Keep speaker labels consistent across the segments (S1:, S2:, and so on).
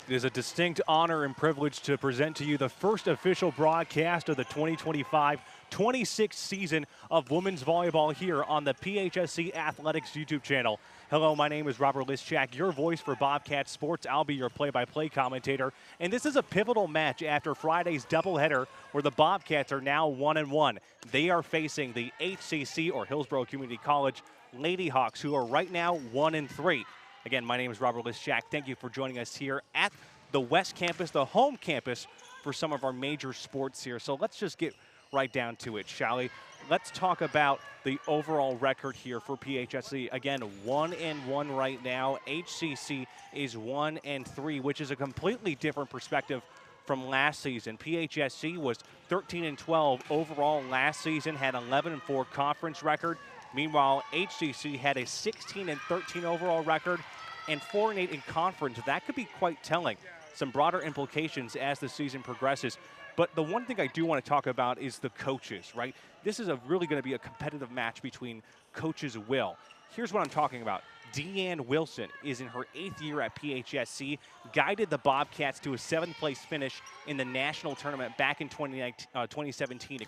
S1: It is a distinct honor and privilege to present to you the first official broadcast of the 2025-26 season of women's volleyball here on the PHSC Athletics YouTube channel. Hello, my name is Robert Lischak, your voice for Bobcat Sports. I'll be your play-by-play commentator, and this is a pivotal match after Friday's doubleheader where the Bobcats are now 1-1. They are facing the HCC, or Hillsborough Community College, Lady Hawks, who are right now 1-3. Again, my name is Robert Lischak. Thank you for joining us here at the West Campus, the home campus for some of our major sports here. So let's just get right down to it, shall we? Let's talk about the overall record here for PHSC. Again, 1-1 right now. HCC is 1-3, which is a completely different perspective from last season. PHSC was 13-12 overall last season, had 11-4 conference record. Meanwhile, HCC had a 16-13 overall record and 4-8 in conference. That could be quite telling. Some broader implications as the season progresses. But the one thing I do want to talk about is the coaches, right? This is really going to be a competitive match between coaches' will. Here's what I'm talking about. Deanne Wilson is in her 8th year at PHSC, guided the Bobcats to a 7th-place finish in the national tournament back in 2017,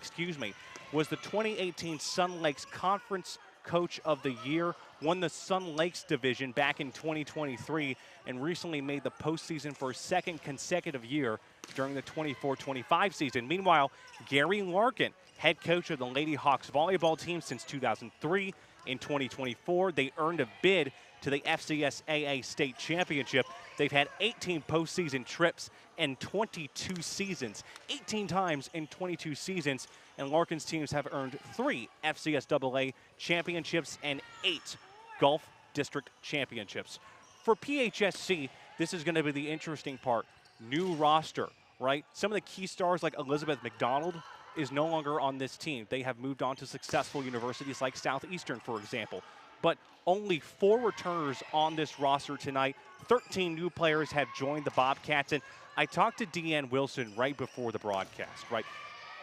S1: was the 2018 Sun Lakes Conference Coach of the Year, won the Sun Lakes Division back in 2023, and recently made the postseason for a second consecutive year during the 24-25 season. Meanwhile, Gary Larkin, head coach of the Lady Hawks volleyball team since 2003. In 2024, they earned a bid to the FCSAA State Championship. They've had 18 postseason trips and 22 seasons, 18 times in 22 seasons, and Larkin's teams have earned 3 FCSAA championships and 8 Gulf District championships. For PHSC, this is going to be the interesting part. New roster, right? Some of the key stars like Elizabeth McDonald is no longer on this team. They have moved on to successful universities like Southeastern, for example. But only 4 returners on this roster tonight. 13 new players have joined the Bobcats. And I talked to Deanne Wilson right before the broadcast, right?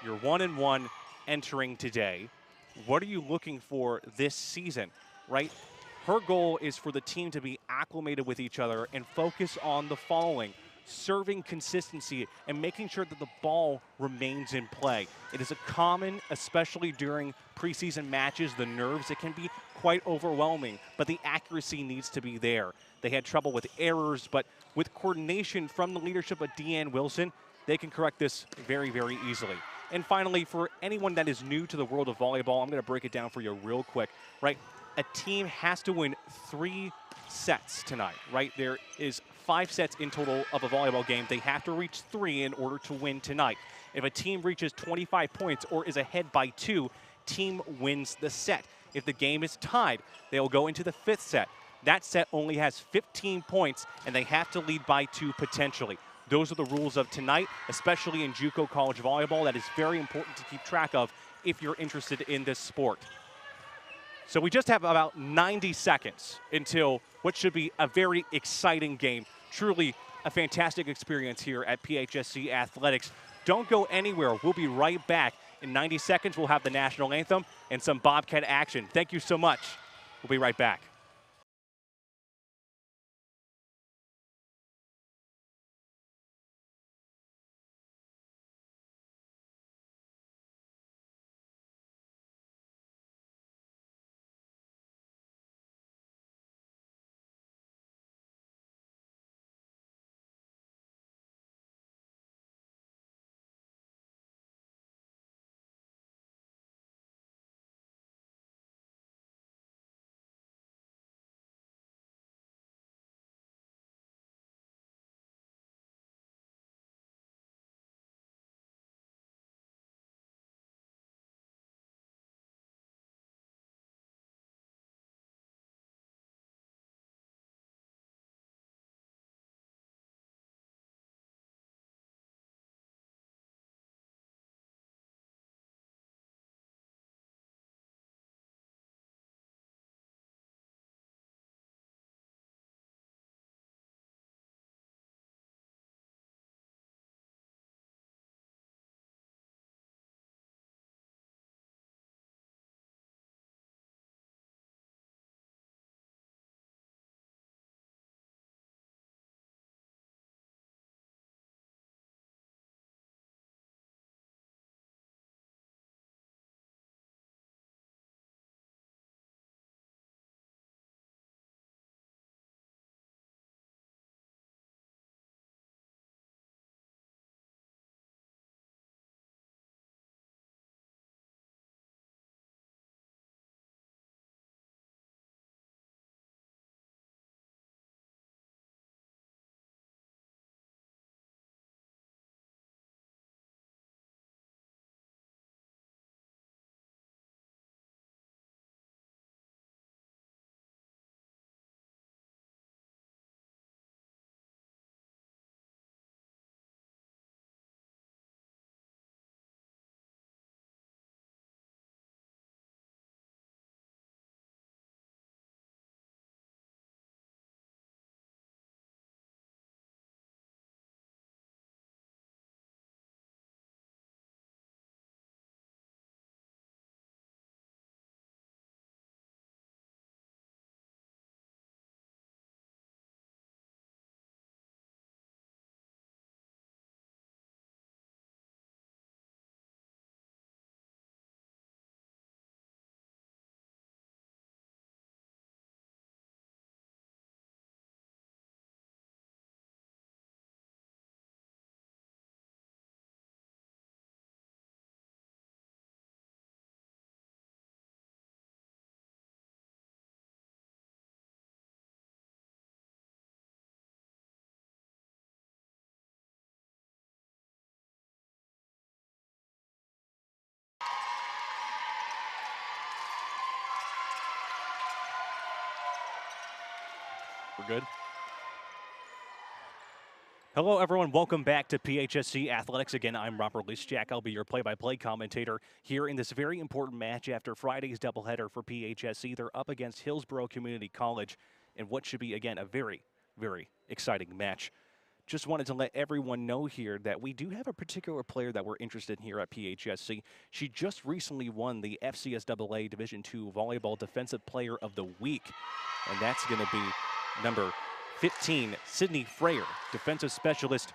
S1: You're 1-1 entering today. What are you looking for this season, right? Her goal is for the team to be acclimated with each other and focus on the following: serving consistency and making sure that the ball remains in play. It is a common, especially during preseason matches, the nerves, it can be quite overwhelming, but the accuracy needs to be there. They had trouble with errors, but with coordination from the leadership of Deanne Wilson, they can correct this very, very easily. And finally, for anyone that is new to the world of volleyball, I'm going to break it down for you real quick, right? A team has to win 3 sets tonight, right? There is 5 sets in total of a volleyball game. They have to reach 3 in order to win tonight. If a team reaches 25 points or is ahead by 2, team wins the set. If the game is tied, they will go into the 5th set. That set only has 15 points, and they have to lead by 2 potentially. Those are the rules of tonight, especially in JUCO college volleyball. That is very important to keep track of if you're interested in this sport. So we just have about 90 seconds until what should be a very exciting game. Truly a fantastic experience here at PHSC Athletics. Don't go anywhere. We'll be right back. In 90 seconds, we'll have the national anthem and some Bobcat action. Thank you so much. We'll be right back. We're good. Hello, everyone. Welcome back to PHSC Athletics. Again, I'm Robert Liszczak. I'll be your play-by-play commentator here in this very important match after Friday's doubleheader for PHSC. They're up against Hillsborough Community College in what should be, again, a very, very exciting match. Just wanted to let everyone know here that we do have a particular player that we're interested in here at PHSC. She just recently won the FCSAA Division II Volleyball Defensive Player of the Week, and that's going to be number 15, Sydney Freyer, defensive specialist.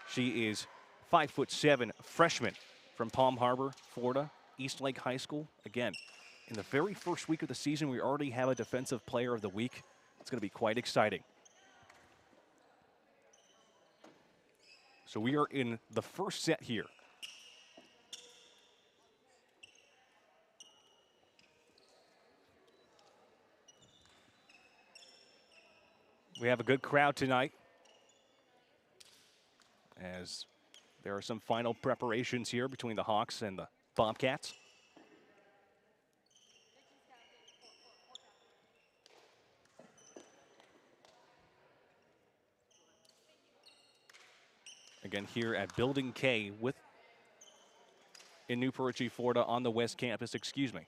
S1: She is 5'7", freshman from Palm Harbor, Florida, East Lake High School. Again, in the very first week of the season, we already have a defensive player of the week. It's going to be quite exciting. So we are in the first set here. We have a good crowd tonight, as there are some final preparations here between the Hawks and the Bobcats. Again, here at Building K in Newport Richey, Florida, on the West Campus, excuse me.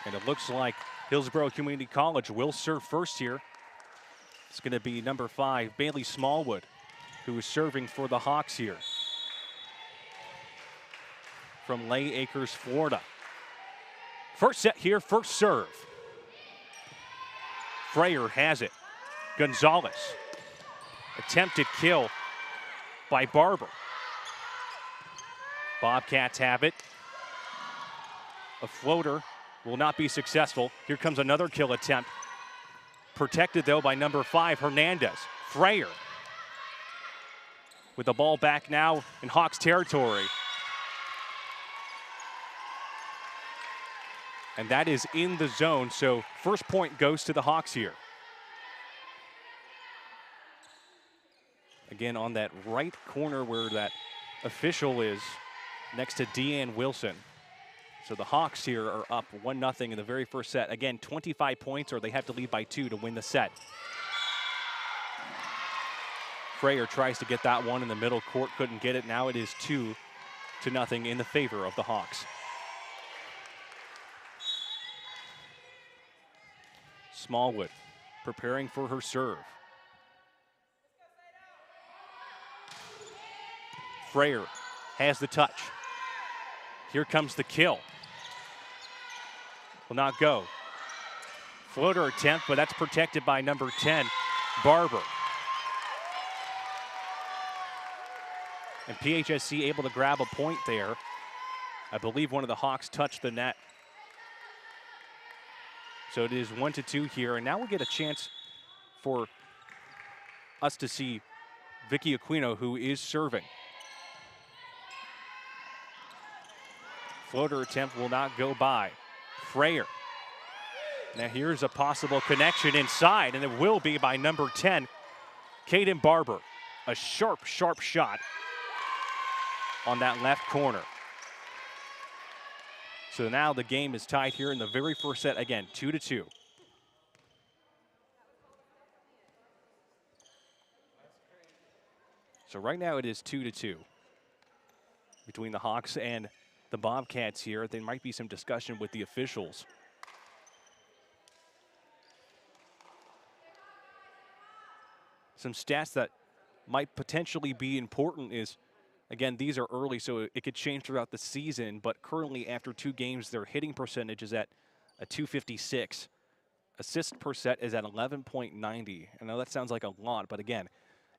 S1: And it looks like Hillsborough Community College will serve first here. It's going to be number 5, Bailey Smallwood, who is serving for the Hawks here from Lay Acres, Florida. First set here, first serve. Freyer has it. Gonzalez. Attempted kill by Barber. Bobcats have it. A floater will not be successful. Here comes another kill attempt. Protected, though, by number 5, Hernandez. Freyer with the ball back now in Hawks territory. And that is in the zone, so first point goes to the Hawks here. Again, on that right corner where that official is, next to Deanne Wilson. So the Hawks here are up 1-0 in the very first set. Again, 25 points, or they have to lead by 2 to win the set. Freyer tries to get that one in the middle court, couldn't get it. Now it is 2-0 in the favor of the Hawks. Smallwood preparing for her serve. Freyer has the touch. Here comes the kill. Will not go. Floater attempt, but that's protected by number 10, Barber. And PHSC able to grab a point there. I believe one of the Hawks touched the net. So it is 1-2 here, and now we'll get a chance for us to see Vicky Aquino, who is serving. Floater attempt will not go by. Freyer. Now here's a possible connection inside, and it will be by number 10, Kaden Barber. A sharp, sharp shot on that left corner. So now the game is tied here in the very first set. Again, 2-2. So right now it is 2-2 between the Hawks and the Bobcats here. There might be some discussion with the officials. Some stats that might potentially be important is, again, these are early, so it could change throughout the season, but currently after 2 games, their hitting percentage is at a .256. Assist per set is at 11.90. I know that sounds like a lot, but again,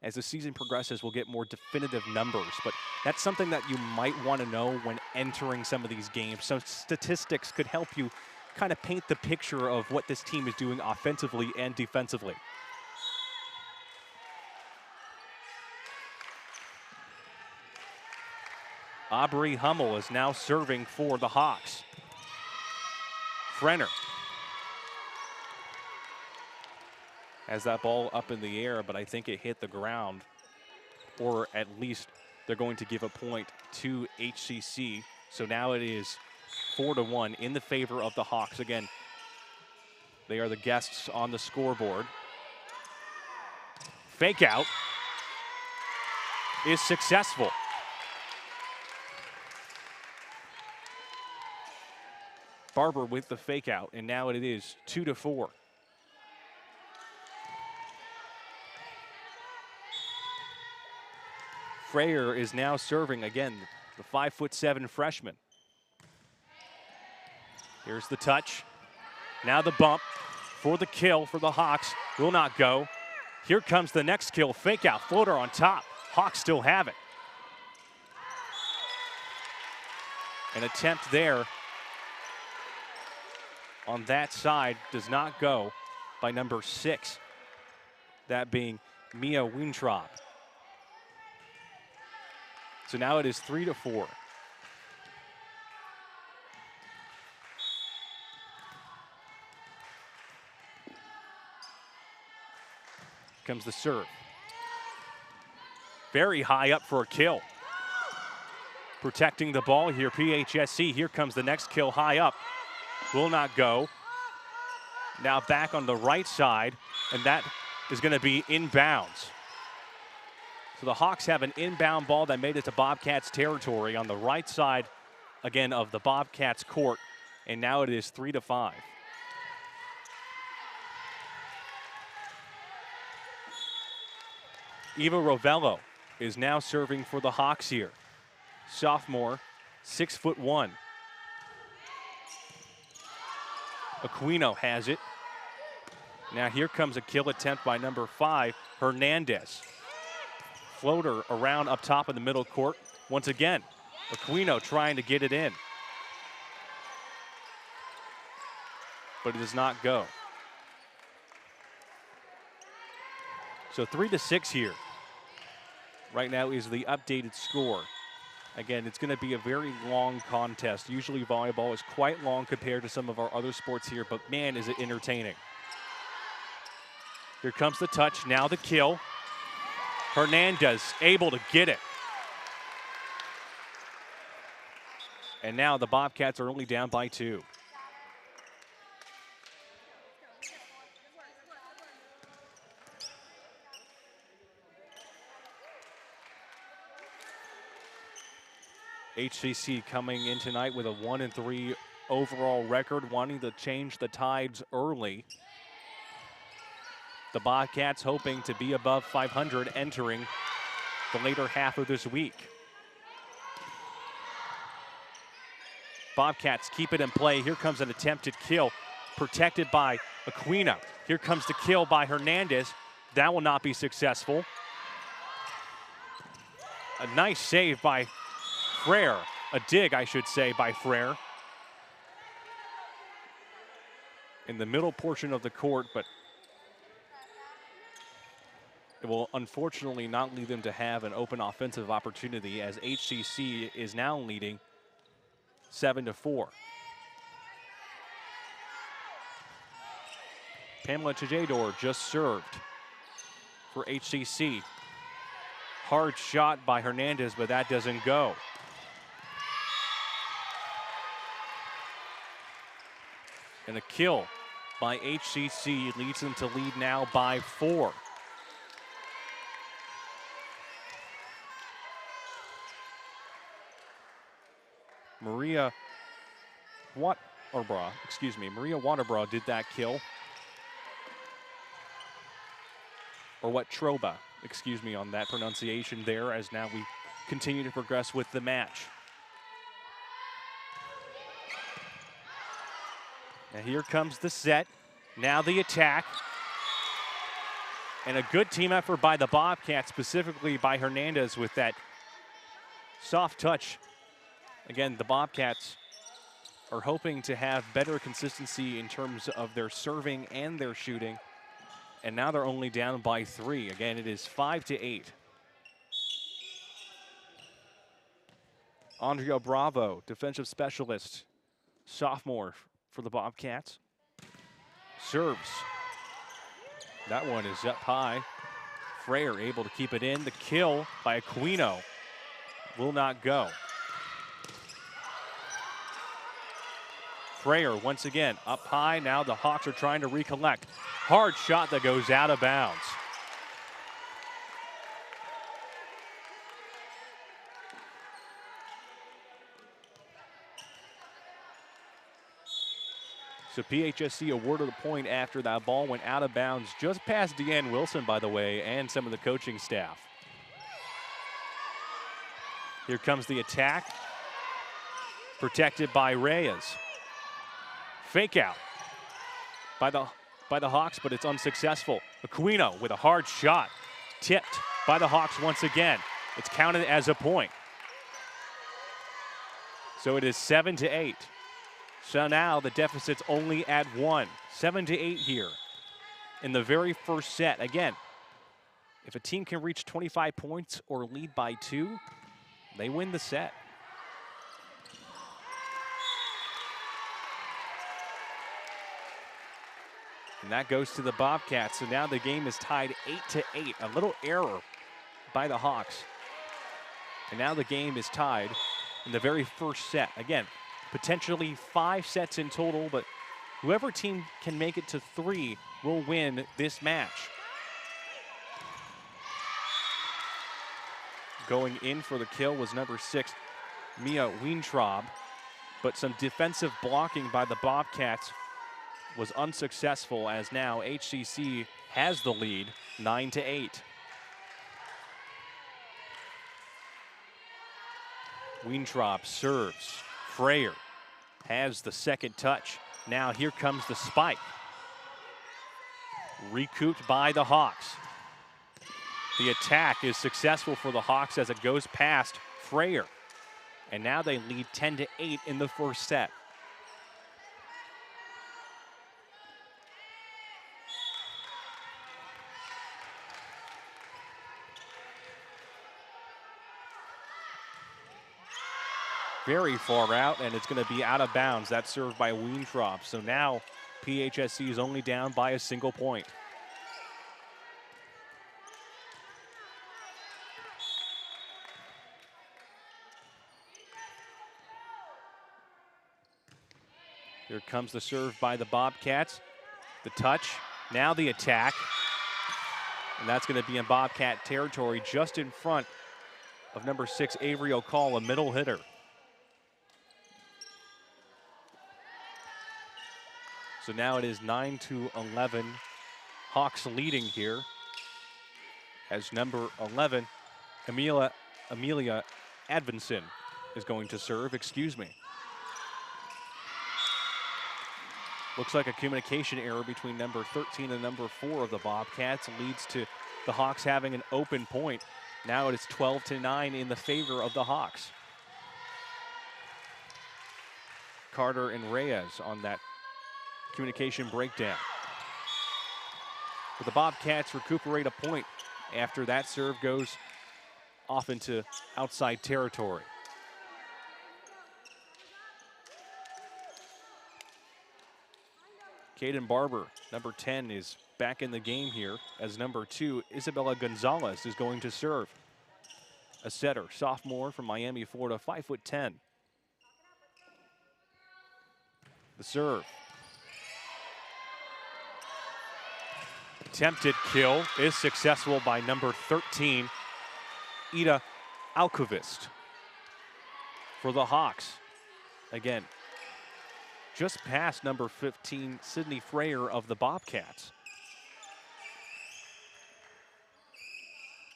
S1: as the season progresses, we'll get more definitive numbers. But that's something that you might want to know when entering some of these games. So statistics could help you kind of paint the picture of what this team is doing offensively and defensively. Aubrey Hummel is now serving for the Hawks. Frenner has that ball up in the air, but I think it hit the ground, or at least they're going to give a point to HCC. So now it is 4-1 in the favor of the Hawks. Again, they are the guests on the scoreboard. Fake out is successful. Barber with the fake out, and now it is 2-4. Freyer is now serving, again, the 5'7" freshman. Here's the touch. Now the bump for the kill for the Hawks. Will not go. Here comes the next kill. Fake out, floater on top. Hawks still have it. An attempt there on that side does not go by number 6. That being Mia Weintraub. So now it is 3-4. Comes the serve. Very high up for a kill. Protecting the ball here, PHSC. Here comes the next kill, high up. Will not go. Now back on the right side, and that is going to be inbounds. So the Hawks have an inbound ball that made it to Bobcats territory on the right side, again, of the Bobcats court, and now it is 3-5. Eva Rovello is now serving for the Hawks here. Sophomore, 6'1". Aquino has it. Now here comes a kill attempt by number 5, Hernandez. Floater around up top in the middle court. Once again, Aquino trying to get it in. But it does not go. So 3-6 here. Right now is the updated score. Again, it's going to be a very long contest. Usually volleyball is quite long compared to some of our other sports here, but man, is it entertaining. Here comes the touch, now the kill. Hernandez able to get it. And now the Bobcats are only down by 2. HCC coming in tonight with a 1-3 overall record, wanting to change the tides early. The Bobcats hoping to be above 500 entering the later half of this week. Bobcats keep it in play. Here comes an attempted kill, protected by Aquino. Here comes the kill by Hernandez. That will not be successful. A nice save by Frere. A dig, I should say, by Frere. In the middle portion of the court, but it will unfortunately not lead them to have an open offensive opportunity, as HCC is now leading 7-4. Pamela Chajador just served for HCC. Hard shot by Hernandez, but that doesn't go. And a kill by HCC leads them to lead now by 4. Maria Waterbra did that kill. Or Troba, excuse me on that pronunciation there, as now we continue to progress with the match. And here comes the set. Now the attack. And a good team effort by the Bobcats, specifically by Hernandez with that soft touch. Again, the Bobcats are hoping to have better consistency in terms of their serving and their shooting. And now they're only down by 3. Again, it is 5-8. Andrea Bravo, defensive specialist, sophomore for the Bobcats. Serves. That one is up high. Frere able to keep it in. The kill by Aquino will not go. Freyer once again up high. Now the Hawks are trying to recollect. Hard shot that goes out of bounds. So PHSC awarded a point after that ball went out of bounds just past Deanne Wilson, by the way, and some of the coaching staff. Here comes the attack. Protected by Reyes. Fake out by the Hawks, but it's unsuccessful. Aquino with a hard shot. Tipped by the Hawks once again. It's counted as a point. So it is 7-8. So now the deficit's only at 1. 7-8 here in the very first set. Again, if a team can reach 25 points or lead by 2, they win the set. And that goes to the Bobcats. So now the game is tied 8-8. A little error by the Hawks. And now the game is tied in the very first set. Again, potentially 5 sets in total, but whoever team can make it to 3 will win this match. Going in for the kill was number 6, Mia Weintraub, but some defensive blocking by the Bobcats was unsuccessful, as now HCC has the lead 9-8. Weintraub serves. Freyer has the second touch. Now here comes the spike. Recouped by the Hawks. The attack is successful for the Hawks as it goes past Freyer. And now they lead 10-8 in the first set. Very far out, and it's going to be out of bounds. That's served by Weintraub. So now PHSC is only down by a single point. Here comes the serve by the Bobcats. The touch, now the attack. And that's going to be in Bobcat territory, just in front of number 6, Avery O'Call, a middle hitter. So now it is 9-11. Hawks leading here as number 11, Amelia Advinson is going to serve. Excuse me. Looks like a communication error between number 13 and number 4 of the Bobcats leads to the Hawks having an open point. Now it is 12-9 in the favor of the Hawks. Carter and Reyes on that communication breakdown. But the Bobcats recuperate a point after that serve goes off into outside territory. Caden Barber, number 10, is back in the game here as number 2, Isabella Gonzalez, is going to serve. A setter, sophomore from Miami, Florida, 5'10". The serve. Attempted kill is successful by number 13, Ida Alkovist. For the Hawks, again, just past number 15, Sydney Freyer of the Bobcats.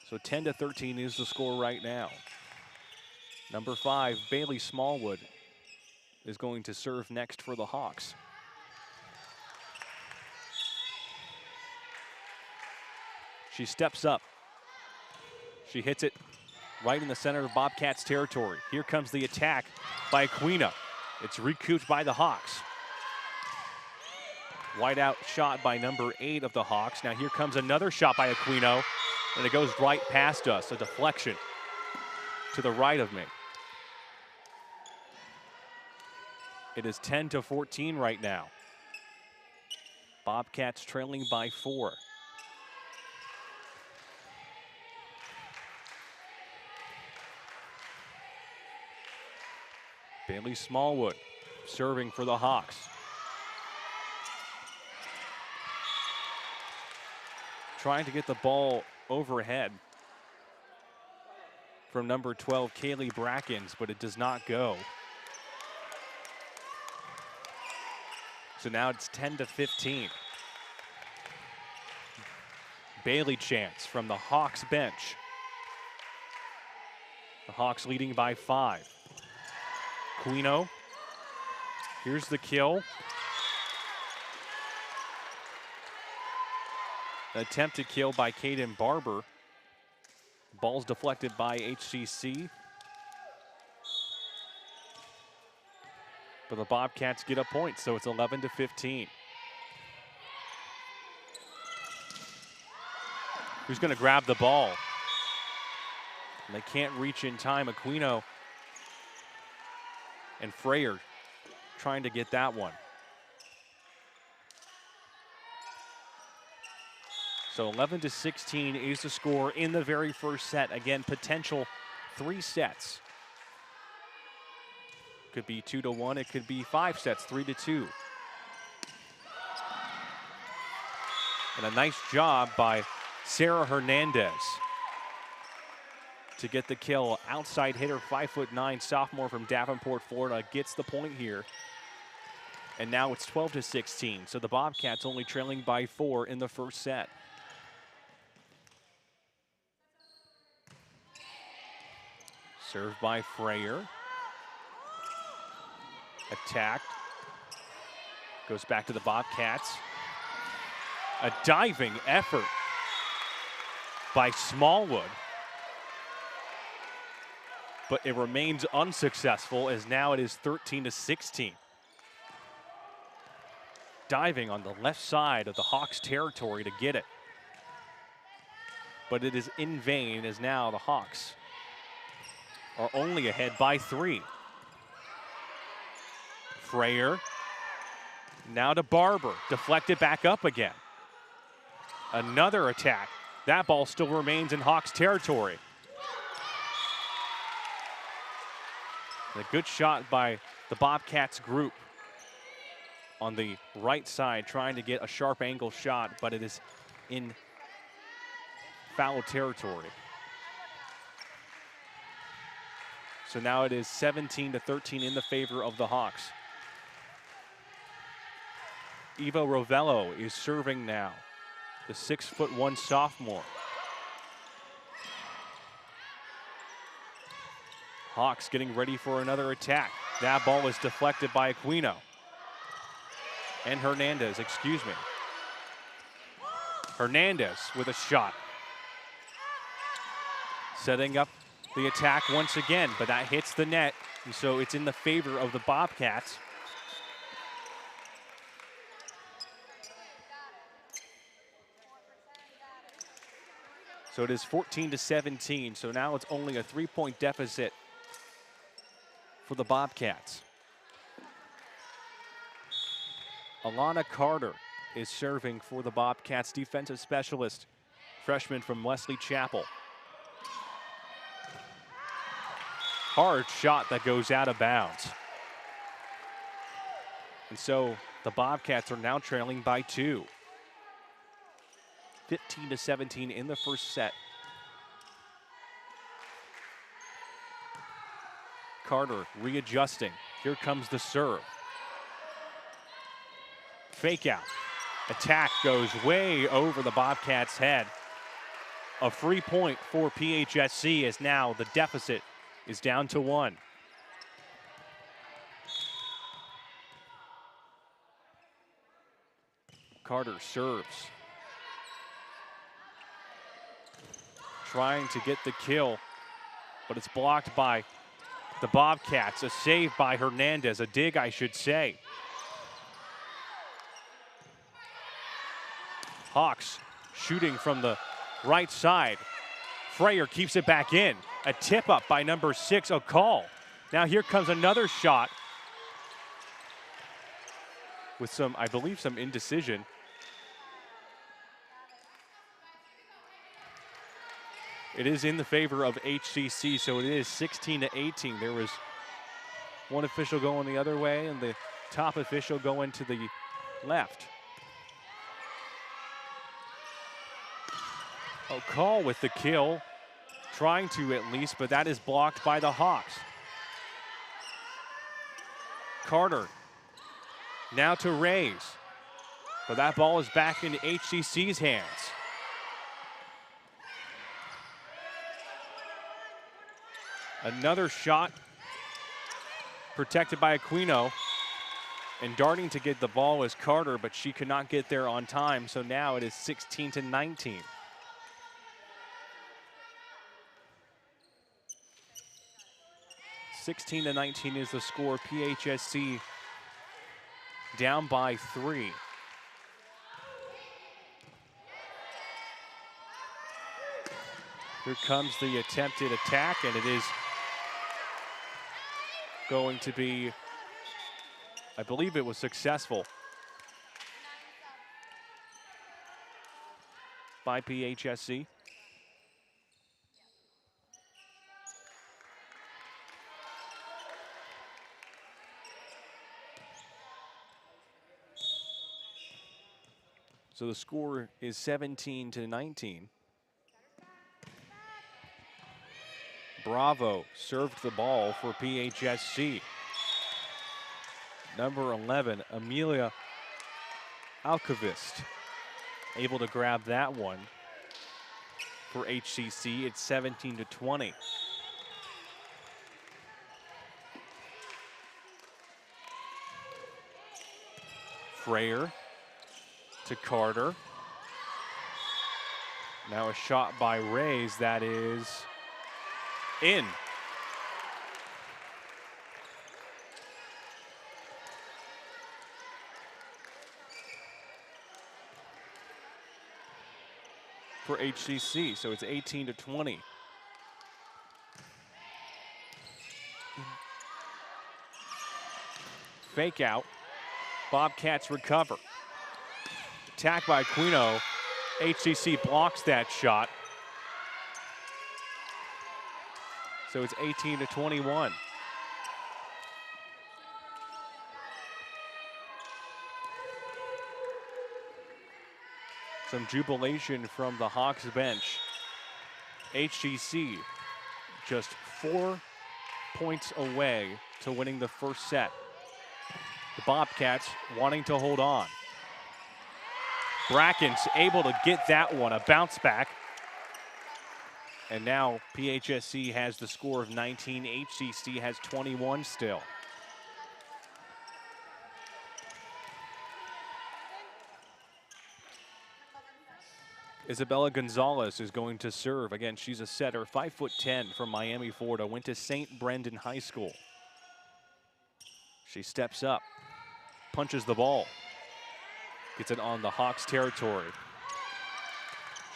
S1: So 10-13 is the score right now. Number 5, Bailey Smallwood, is going to serve next for the Hawks. She steps up. She hits it right in the center of Bobcats territory. Here comes the attack by Aquino. It's recouped by the Hawks. Wide out shot by number 8 of the Hawks. Now here comes another shot by Aquino, and it goes right past us. A deflection to the right of me. It is 10-14 right now. Bobcats trailing by 4. Bailey Smallwood serving for the Hawks. Trying to get the ball overhead from number 12, Kaylee Brackens, but it does not go. So now it's 10-15. Bailey chance from the Hawks bench. The Hawks leading by 5. Quino. Here's the kill. Attempted kill by Kaden Barber. Ball's deflected by HCC. But the Bobcats get a point, so it's 11-15. Who's going to grab the ball? And they can't reach in time. Aquino and Freyer trying to get that one. So 11-16 is the score in the very first set. Again, potential 3 sets. Could be 2-1, it could be 5 sets, 3-2. And a nice job by Sarah Hernandez to get the kill. Outside hitter, 5'9", sophomore from Davenport, Florida, gets the point here. And now it's 12-16, so the Bobcats only trailing by 4 in the first set. Served by Freyer. Attacked. Goes back to the Bobcats. A diving effort by Smallwood. But it remains unsuccessful as now it is 13-16. Diving on the left side of the Hawks' territory to get it. But it is in vain as now the Hawks are only ahead by 3. Freyer. Now to Barber. Deflected back up again. Another attack. That ball still remains in Hawks territory. A good shot by the Bobcats group on the right side, trying to get a sharp angle shot, but it is in foul territory. So now it is 17-13 in the favor of the Hawks. Eva Rovello is serving now, the 6'1" sophomore. Hawks getting ready for another attack. That ball is deflected by Aquino. And Hernandez, excuse me. Hernandez with a shot. Setting up the attack once again, but that hits the net, and so it's in the favor of the Bobcats. So it is 14-17, so now it's only a 3-point deficit for the Bobcats. Alana Carter is serving for the Bobcats, defensive specialist, freshman from Wesley Chapel. Hard shot that goes out of bounds. And so the Bobcats are now trailing by 2. 15-17 in the first set. Carter readjusting. Here comes the serve. Fake out. Attack goes way over the Bobcats' head. A free point for PHSC as now the deficit is down to 1. Carter serves. Trying to get the kill, but it's blocked by the Bobcats. A save by Hernandez, a dig, I should say. Hawks shooting from the right side. Freyer keeps it back in. A tip up by number 6, O'Call. Now here comes another shot with some, I believe, some indecision. It is in the favor of HCC, so it is 16-18. There was One official going the other way and the top official going to the left. Oh, call with the kill. Trying to at least, but that is blocked by the Hawks. Carter now to Rays. But that ball is back into HCC's hands. Another shot protected by Aquino. And darting to get the ball was Carter, but she could not get there on time. So now it is 16-19. (16-19) is the score. PHSC down by 3. Here comes the attempted attack, and it is going to be, I believe it was successful by PHSC. So the score is 17-19. Bravo served the ball for PHSC. Number 11, Amelia Alkavist, able to grab that one for HCC. It's 17-20. Freyer to Carter. Now a shot by Rays that is in. For HCC, so it's 18-20. Fake out. Bobcats recover. Attack by Aquino. HCC blocks that shot. So it's 18-21. Some jubilation from the Hawks bench. HCC just 4 points away to winning the first set. The Bobcats wanting to hold on. Bracken's able to get that one, a bounce back. And now PHSC has the score of 19. HCC has 21 still. Isabella Gonzalez is going to serve. Again, she's a setter, 5'10" from Miami, Florida. Went to St. Brendan High School. She steps up, punches the ball. Gets it on the Hawks territory.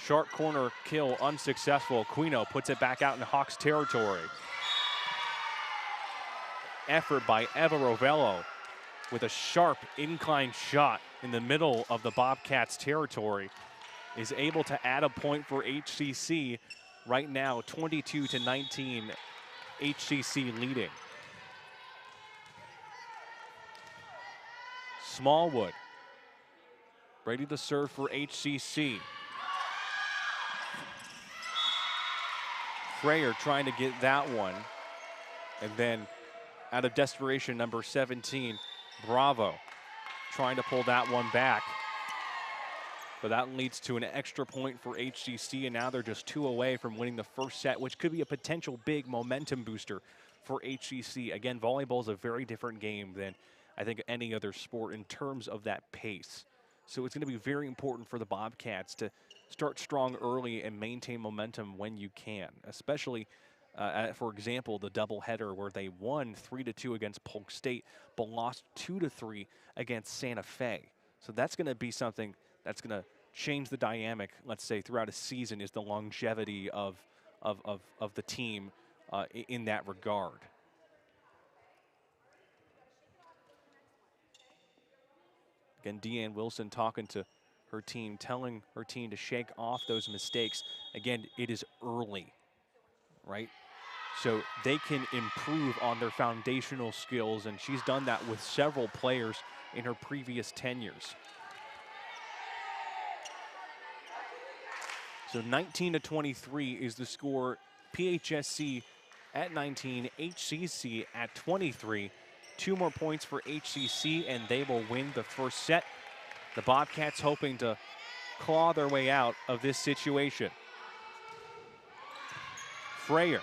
S1: Sharp corner kill unsuccessful. Aquino puts it back out in Hawks territory. Effort by Eva Rovello with a sharp incline shot in the middle of the Bobcats territory. Is able to add a point for HCC. Right now, 22-19, HCC leading. Smallwood, ready to serve for HCC. Freyer trying to get that one. And then out of desperation, number 17, Bravo, trying to pull that one back. But that leads to an extra point for HCC, and now they're just 2 away from winning the first set, which could be a potential big momentum booster for HCC. Again, volleyball is a very different game than I think any other sport in terms of that pace. So it's going to be very important for the Bobcats to start strong early and maintain momentum when you can, especially, for example, the doubleheader where they won 3-2 against Polk State, but lost 2-3 against Santa Fe. So that's going to be something that's going to change the dynamic, let's say, throughout a season, is the longevity of the team in that regard. Again, Deanne Wilson talking to her team, telling her team to shake off those mistakes. Again, it is early, right? so they can improve on their foundational skills, and she's done that with several players in her previous tenures. So 19-23 is the score. PHSC at 19, HCC at 23. 2 more points for HCC and they will win the first set. The Bobcats hoping to claw their way out of this situation. Freyer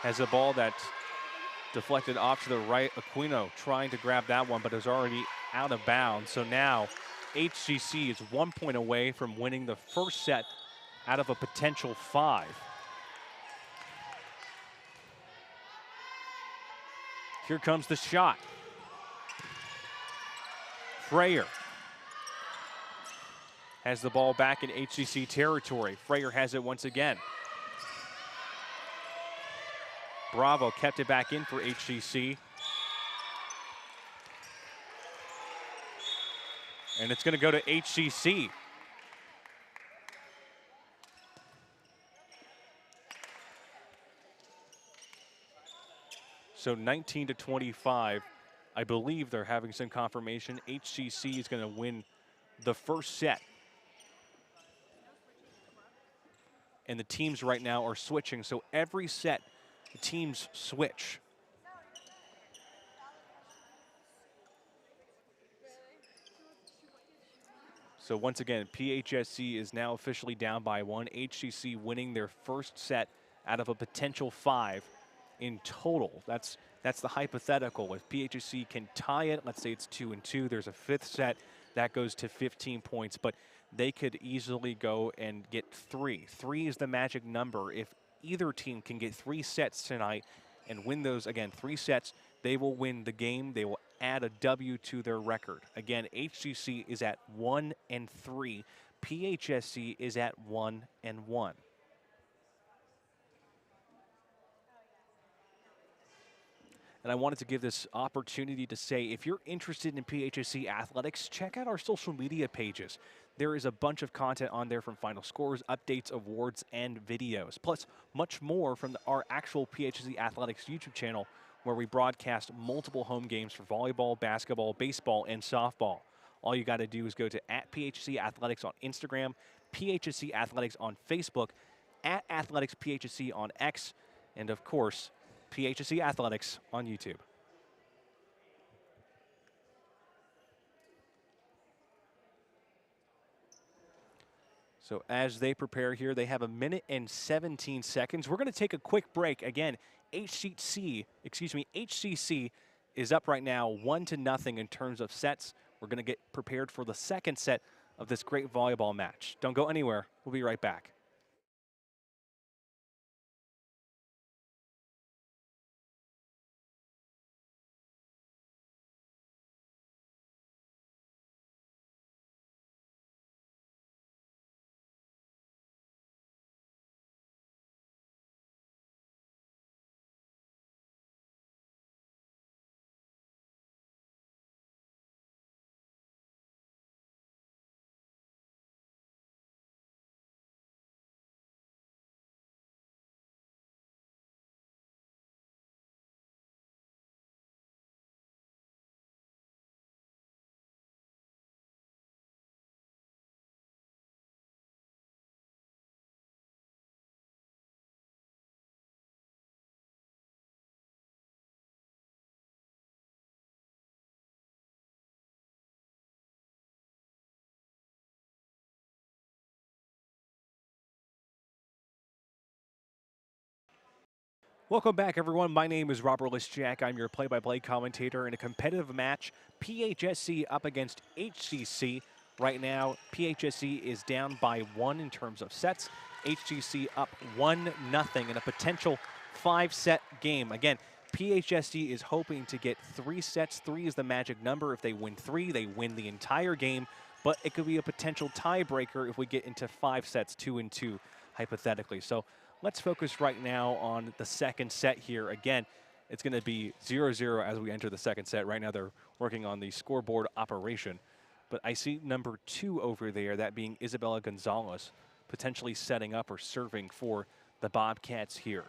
S1: has a ball that's deflected off to the right. Aquino trying to grab that one, but is already out of bounds. So now HCC is 1 point away from winning the first set out of a potential 5. Here comes the shot. Freyer has the ball back in HCC territory. Freyer has it once again. Bravo kept it back in for HCC. And it's going to go to HCC. So 19-25, I believe they're having some confirmation. HCC is going to win the first set. And the teams right now are switching, so every set, the teams switch. So once again, PHSC is now officially down by 1. HCC winning their first set out of a potential 5 in total. That's the hypothetical. If PHSC can tie it, let's say it's 2-2, there's a 5th set, that goes to 15 points, but they could easily go and get 3. 3 is the magic number. If either team can get 3 sets tonight and win those, again, 3 sets, they will win the game. They will add a W to their record. Again, HCC is at 1-3. PHSC is at 1-1. And I wanted to give this opportunity to say, if you're interested in PHSC athletics, check out our social media pages. There is a bunch of content on there from final scores, updates, awards, and videos. Plus, much more from our actual PHSC athletics YouTube channel, where we broadcast multiple home games for volleyball, basketball, baseball, and softball. All you got to do is go to @PHSC Athletics on Instagram, PHSC Athletics on Facebook, @AthleticsPHSC on X, and of course, PHSC Athletics on YouTube. So as they prepare here, they have 1 minute and 17 seconds. We're going to take a quick break. Again, HCC is up right now 1-0 in terms of sets. We're going to get prepared for the second set of this great volleyball match. Don't go anywhere. We'll be right back. Welcome back, everyone. My name is Robert Lischak. I'm your play-by-play commentator in a competitive match. PHSC up against HCC. Right now, PHSC is down by 1 in terms of sets. HCC up 1-0 in a potential 5-set game. Again, PHSC is hoping to get 3 sets. 3 is the magic number. If they win 3, they win the entire game. But it could be a potential tiebreaker if we get into 5 sets, 2-2, hypothetically. So let's focus right now on the second set here. Again, it's going to be 0-0 as we enter the second set. Right now they're working on the scoreboard operation. But I see number 2 over there, that being Isabella Gonzalez, potentially setting up or serving for the Bobcats here.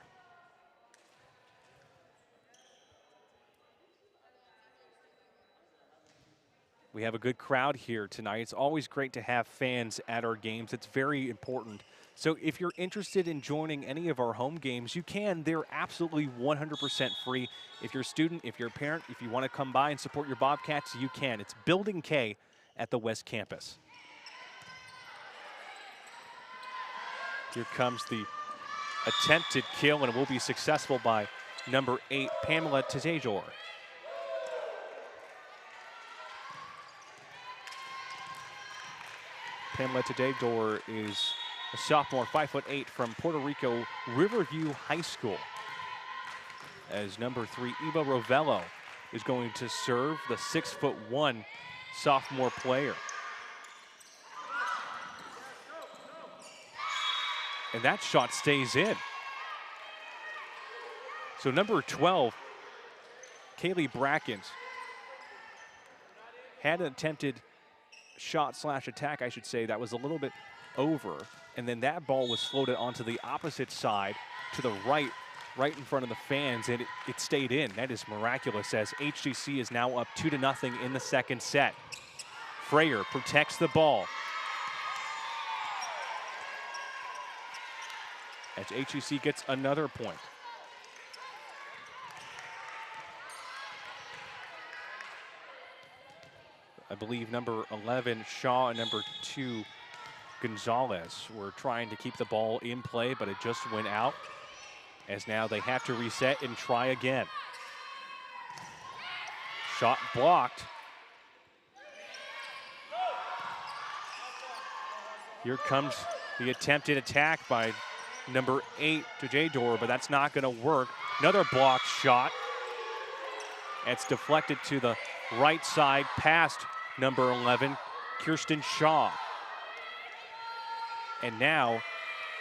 S1: We have a good crowd here tonight. It's always great to have fans at our games. It's very important. So if you're interested in joining any of our home games, you can. They're absolutely 100% free. If you're a student, if you're a parent, if you want to come by and support your Bobcats, you can. It's Building K at the West Campus. Here comes the attempted kill, and it will be successful by number 8, Pamela Tejor. Pamela Tejor is a sophomore, 5'8", from Puerto Rico Riverview High School. As number 3, Eva Rovello, is going to serve, the 6'1" sophomore player. And that shot stays in. So number 12, Kaylee Brackens, had an attempted shot/attack, I should say, that was a little bit over. And then that ball was floated onto the opposite side to the right in front of the fans, and it stayed in. That is miraculous, as HCC is now up 2-0 in the second set. Freyer protects the ball, as HCC gets another point. I believe number 11, Shaw, and number 2, Gonzalez were trying to keep the ball in play, but it just went out, as now they have to reset and try again. Shot blocked. Here comes the attempted attack by number 8, Tejor, but that's not going to work. Another blocked shot. It's deflected to the right side past number 11, Kirsten Shaw. And now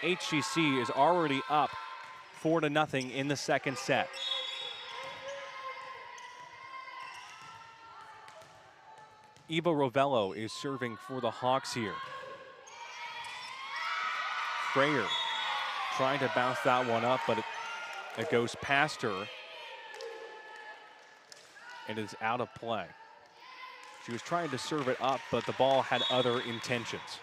S1: HCC is already up 4-0 in the second set. Eva Rovello is serving for the Hawks here. Freyer trying to bounce that one up, but it goes past her and is out of play. She was trying to serve it up, but the ball had other intentions.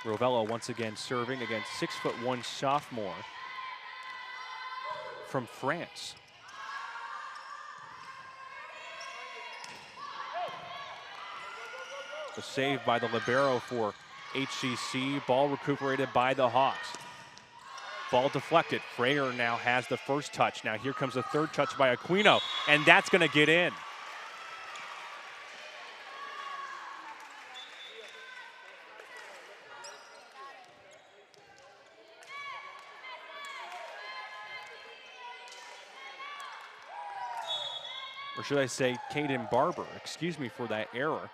S1: Rovello once again serving against 6'1" sophomore from France. The save by the libero for HCC. Ball recuperated by the Hawks. Ball deflected. Freyer now has the first touch. Now here comes the third touch by Aquino, and that's going to get in. Or should I say Kaden Barber, excuse me for that error,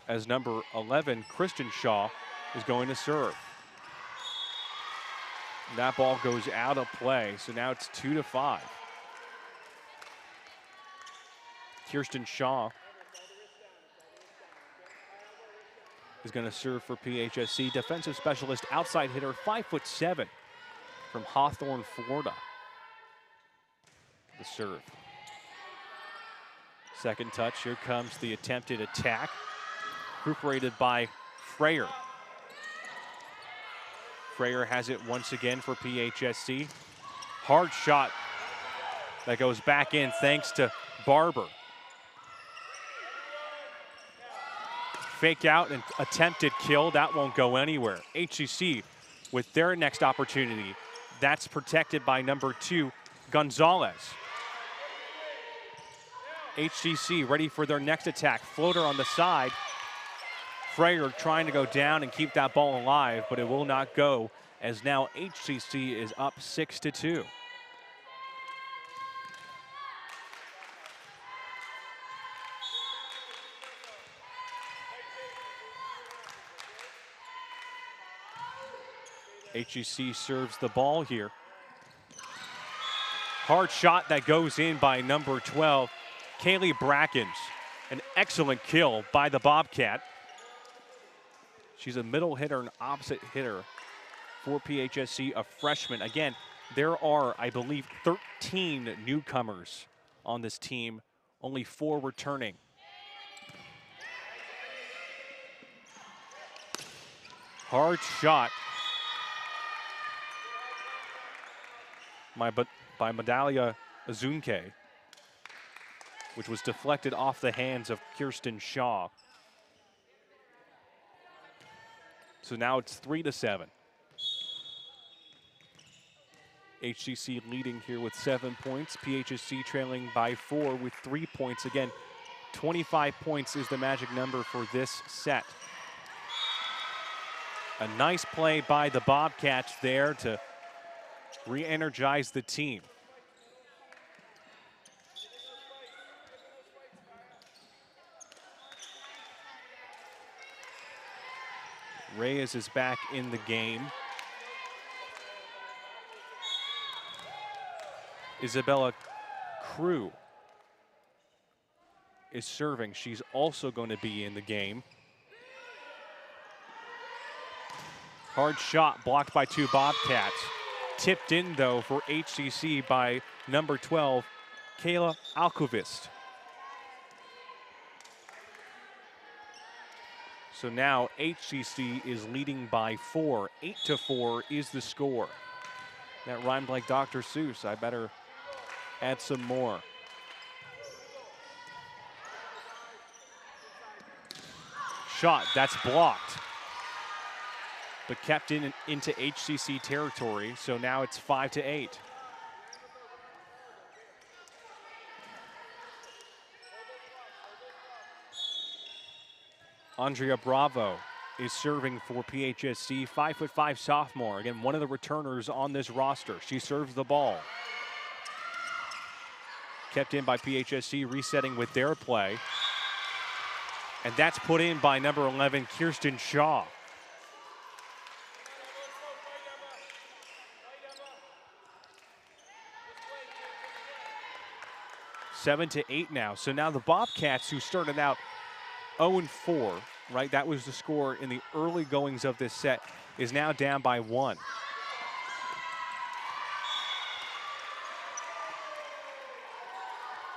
S1: as number 11, Kristen Shaw, is going to serve. And that ball goes out of play, so now it's 2-5. Kirsten Shaw is going to serve for PHSC. Defensive specialist, outside hitter, 5'7", from Hawthorne, Florida. The serve. Second touch, here comes the attempted attack, recuperated by Freyer. Freyer has it once again for PHSC. Hard shot that goes back in thanks to Barber. Fake out and attempted kill, that won't go anywhere. HCC with their next opportunity. That's protected by number 2, Gonzalez. HCC ready for their next attack. Floater on the side. Freyer trying to go down and keep that ball alive, but it will not go, as now HCC is up 6-2. HCC serves the ball here. Hard shot that goes in by number 12, Kaylee Brackens. An excellent kill by the Bobcat. She's a middle hitter and opposite hitter for PHSC, a freshman. Again, there are, I believe, 13 newcomers on this team, only 4 returning. Hard shot by Medalia Azunke, which was deflected off the hands of Kirsten Shaw. So now it's 3-7. HCC leading here with 7 points. PHSC trailing by 4 with 3 points. Again, 25 points is the magic number for this set. A nice play by the Bobcats there to re-energize the team. Reyes is back in the game. Isabella Crew is serving. She's also going to be in the game. Hard shot blocked by 2 Bobcats. Tipped in, though, for HCC by number 12, Kayla Alkovist. So now HCC is leading by 4. 8-4 is the score. That rhymed like Dr. Seuss. I better add some more. Shot, that's blocked, but kept into HCC territory. So now it's 5-8. Andrea Bravo is serving for PHSC, 5'5" sophomore. Again, one of the returners on this roster. She serves the ball. Kept in by PHSC, resetting with their play. And that's put in by number 11, Kirsten Shaw. Seven to 8 now. So now the Bobcats, who started out 0-4, right? That was the score in the early goings of this set, is now down by 1.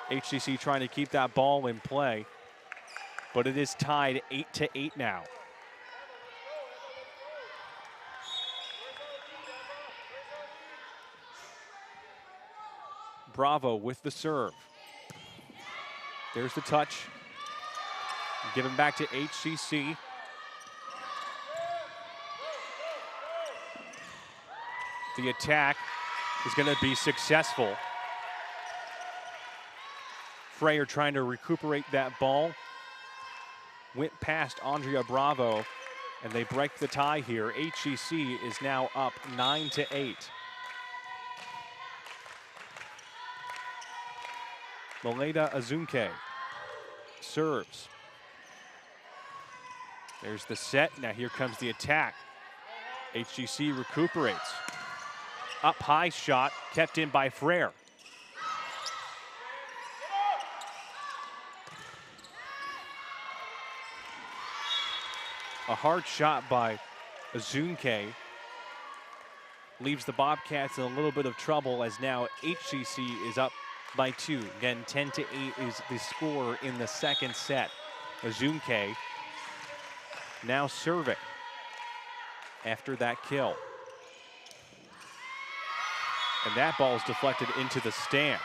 S1: HCC trying to keep that ball in play, but it is tied 8-8 now. Bravo with the serve. There's the touch. Given back to HCC. The attack is going to be successful. Freyer trying to recuperate that ball. Went past Andrea Bravo, and they break the tie here. HCC is now up 9-8. Maleda Azunke serves. There's the set. Now here comes the attack. HCC recuperates. Up high shot, kept in by Frere. A hard shot by Azunke leaves the Bobcats in a little bit of trouble, as now HCC is up by 2. Again, 10-8 is the score in the second set. Azunke now serving after that kill. And that ball is deflected into the stands.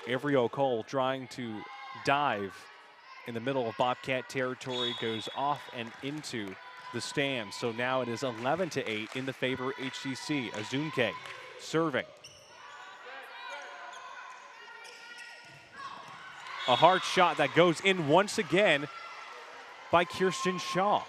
S1: Avery O'Cole trying to dive in the middle of Bobcat territory, goes off and into the stands. So now it is 11-8 in the favor of HCC. Azunke serving. A hard shot that goes in once again by Kirsten Shaw.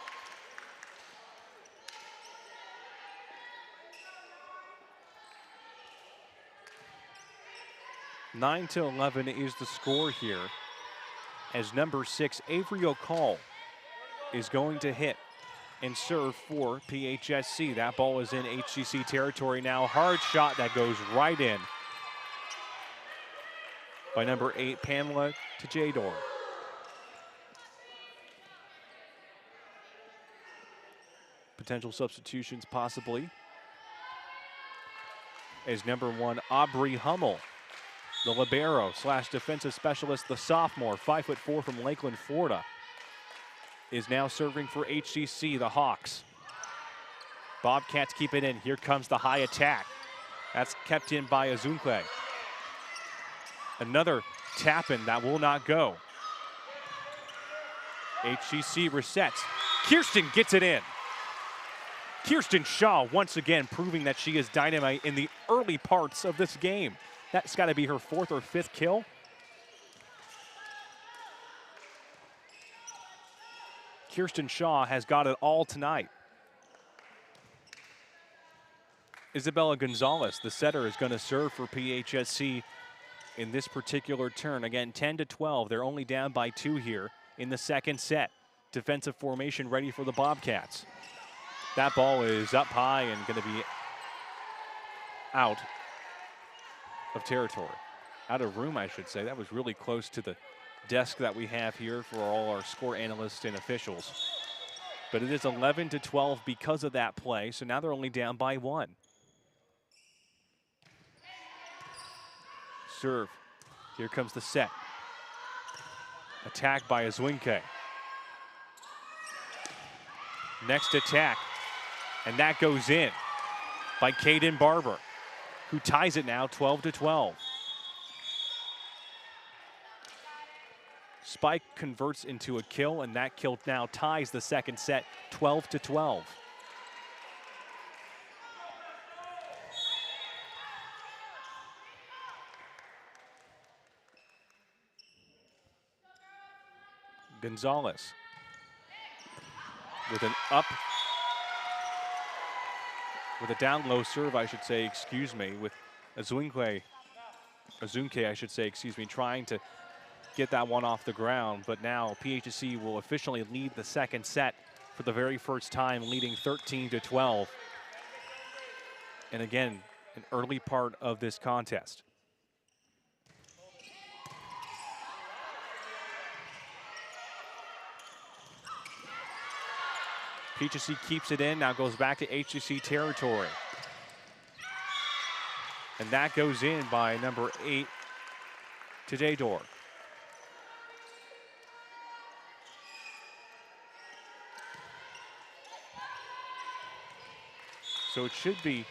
S1: Nine to 11 is the score here, as number 6, Avery O'Cole, is going to hit and serve for PHSC. That ball is in HCC territory now. Hard shot that goes right in by number 8, Pamela Tajador. potential substitutions possibly. As number 1, Aubrey Hummel, the libero / defensive specialist, the sophomore, 5'4" from Lakeland, Florida, is now serving for HCC, the Hawks. Bobcats keep it in. Here comes the high attack. That's kept in by Azunque. Another tap-in that will not go. HCC resets. Kirsten gets it in. Kirsten Shaw once again proving that she is dynamite in the early parts of this game. That's got to be her 4th or 5th kill. Kirsten Shaw has got it all tonight. Isabella Gonzalez, the setter, is going to serve for PHSC in this particular turn. Again, 10-12. They're only down by 2 here in the second set. Defensive formation ready for the Bobcats. That ball is up high and going to be out of territory. Out of room, I should say. That was really close to the desk that we have here for all our score analysts and officials. But it is 11-12 because of that play, so now they're only down by 1. Serve. Here comes the set. Attack by Azwinke. Next attack. And that goes in by Caden Barber, who ties it now 12-12. Spike converts into a kill, and that kill now ties the second set 12-12. Gonzalez with an up, with a down low serve, I should say, excuse me, with Azunke, I should say, excuse me, trying to get that one off the ground. But now PHSC will officially lead the second set for the very first time, leading 13-12. And again, an early part of this contest. PHSC keeps it in, now goes back to HCC territory. And that goes in by number 8, Tadador. So it should be,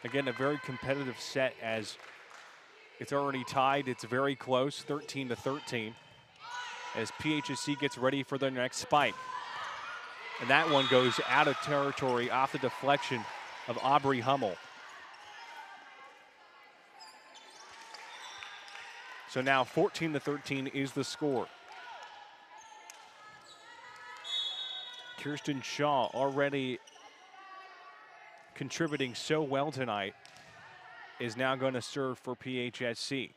S1: again, a very competitive set as it's already tied. It's very close, 13-13. As PHSC gets ready for their next spike. And that one goes out of territory off the deflection of Aubrey Hummel. So now 14-13 is the score. Kirsten Shaw already contributing so well tonight is now going to serve for PHSC.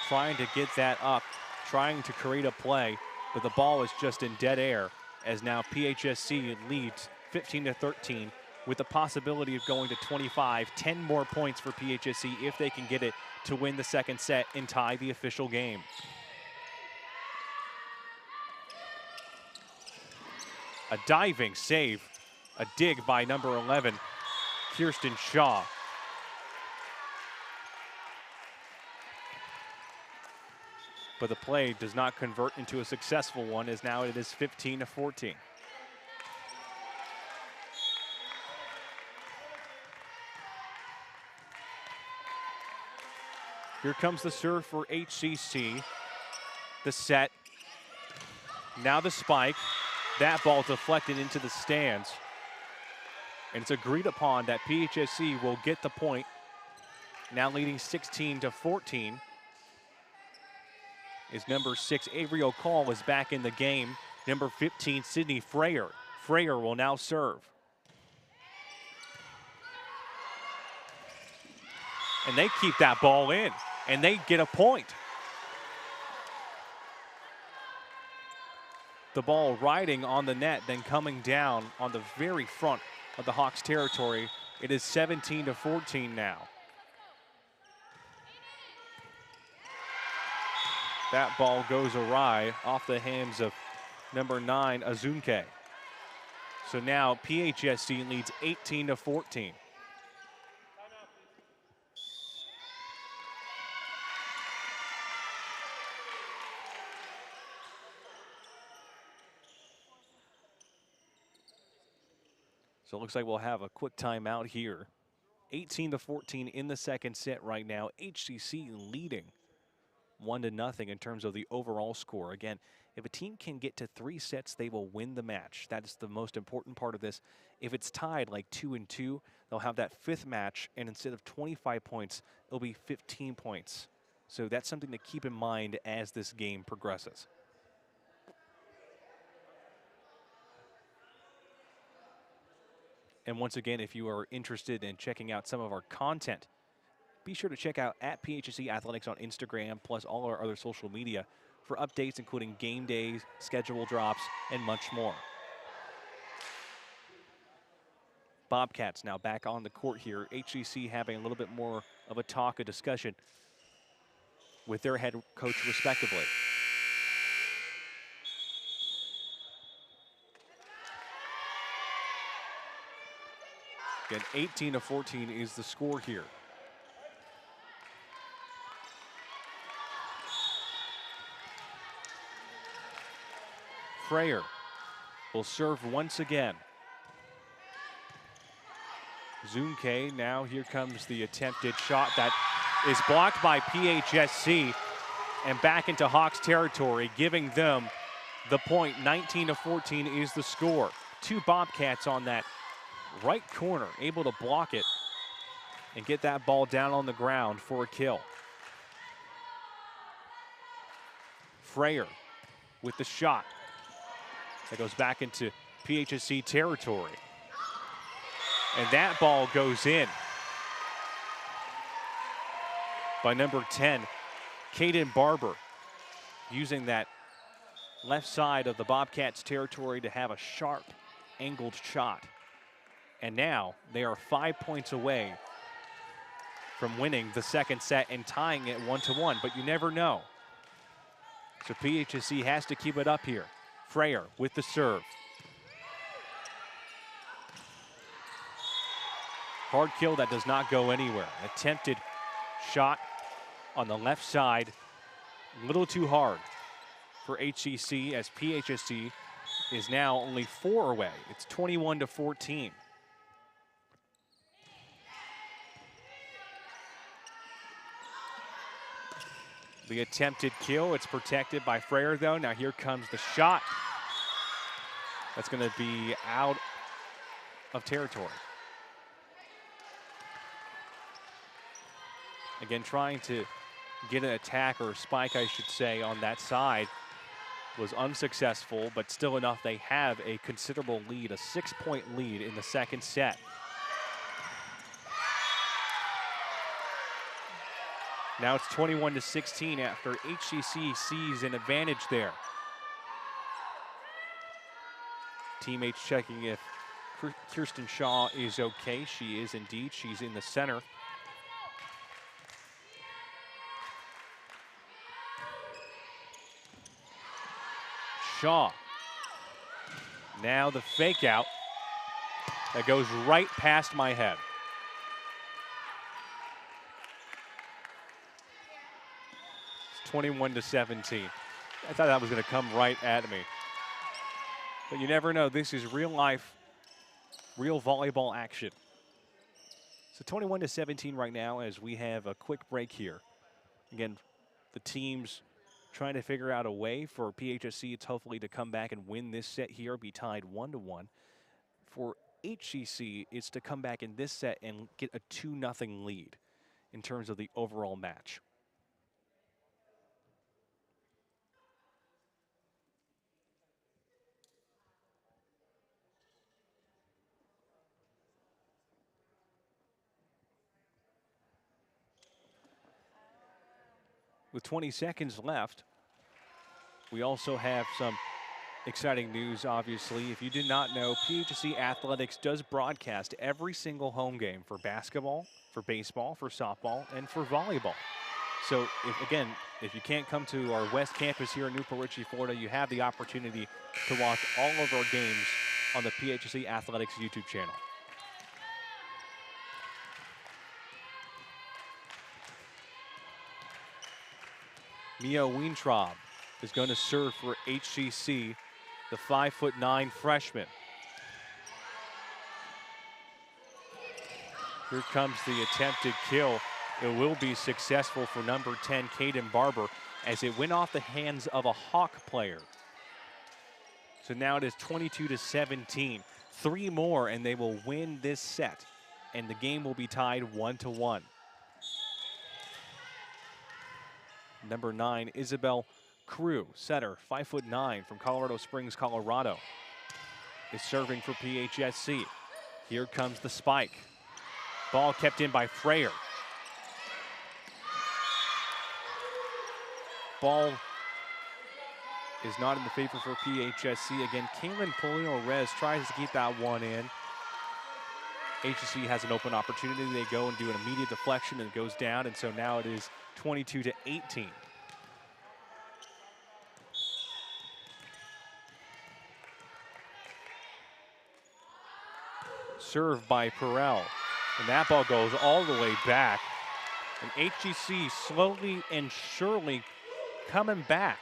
S1: Trying to get that up, trying to create a play, but the ball is just in dead air as now PHSC leads 15-13 with the possibility of going to 25, 10 more points for PHSC if they can get it to win the second set and tie the official game. A diving save, a dig by number 11, Kirsten Shaw. But the play does not convert into a successful one, as now it is 15-14. Here comes the serve for HCC. The set. Now the spike. That ball deflected into the stands. And it's agreed upon that PHSC will get the point, now leading 16-14. Is number 6, Avery O'Call, is back in the game. Number 15, Sydney Freyer. Freyer will now serve. And they keep that ball in, and they get a point. The ball riding on the net, then coming down on the very front of the Hawks territory. It is 17-14 now. That ball goes awry off the hands of number 9, Azunke. So now PHSC leads 18-14. So it looks like we'll have a quick timeout here. 18-14 in the second set right now. HCC leading 1-0 in terms of the overall score. Again, if a team can get to 3 sets, they will win the match. That is the most important part of this. If it's tied like 2-2, they'll have that 5th match, and instead of 25 points, it'll be 15 points. So that's something to keep in mind as this game progresses. And once again, if you are interested in checking out some of our content, be sure to check out at PHSC Athletics on Instagram, plus all our other social media for updates, including game days, schedule drops, and much more. Bobcats now back on the court here. HCC having a little bit more of a talk, a discussion with their head coach respectively. Again, 18-14 is the score here. Freyer will serve once again. Zunke, now here comes the attempted shot that is blocked by PHSC and back into Hawks territory, giving them the point. 19-14 is the score. 2 Bobcats on that right corner, able to block it and get that ball down on the ground for a kill. Freyer with the shot. That goes back into PHSC territory. And that ball goes in by number 10, Caden Barber, using that left side of the Bobcats territory to have a sharp angled shot. And now they are 5 points away from winning the second set and tying it 1-1, but you never know. So PHSC has to keep it up here. Freyer with the serve. Hard kill that does not go anywhere. Attempted shot on the left side, a little too hard for HCC, as PHSC is now only 4 away. It's 21-14. The attempted kill, it's protected by Freyer though. Now here comes the shot. That's going to be out of territory. Again, trying to get an attack, or a spike I should say, on that side was unsuccessful, but still enough. They have a considerable lead, a 6-point lead in the second set. Now it's 21-16 after HCC sees an advantage there. Teammates checking if Kirsten Shaw is okay. She is indeed. She's in the center. Shaw. Now the fake out that goes right past my head. It's 21-17. I thought that was going to come right at me. But you never know. This is real life, real volleyball action. So 21-17 right now as we have a quick break here. Again, the teams trying to figure out a way for PHSC, it's hopefully to come back and win this set here, be tied 1-1. For HCC, it's to come back in this set and get a 2-0 lead in terms of the overall match. With 20 seconds left, we also have some exciting news, obviously. If you did not know, PHSC Athletics does broadcast every single home game for basketball, for baseball, for softball, and for volleyball. So, if, again, if you can't come to our West Campus here in Newport Richey, Florida, you have the opportunity to watch all of our games on the PHSC Athletics YouTube channel. Mia Weintraub is going to serve for HCC, the 5'9" freshman. Here comes the attempted kill. It will be successful for number 10, Caden Barber, as it went off the hands of a Hawk player. So now it is 22-17. 3 more and they will win this set, and the game will be tied 1-1. Number 9, Isabel Crew, setter, 5'9" from Colorado Springs, Colorado, is serving for PHSC. Here comes the spike. Ball kept in by Freyer. Ball is not in the favor for PHSC. Again, Kaylin Polino-Rez tries to keep that one in. HCC has an open opportunity. They go and do an immediate deflection and it goes down, and so now it is 22-18. Served by Perel, and that ball goes all the way back. And HCC slowly and surely coming back.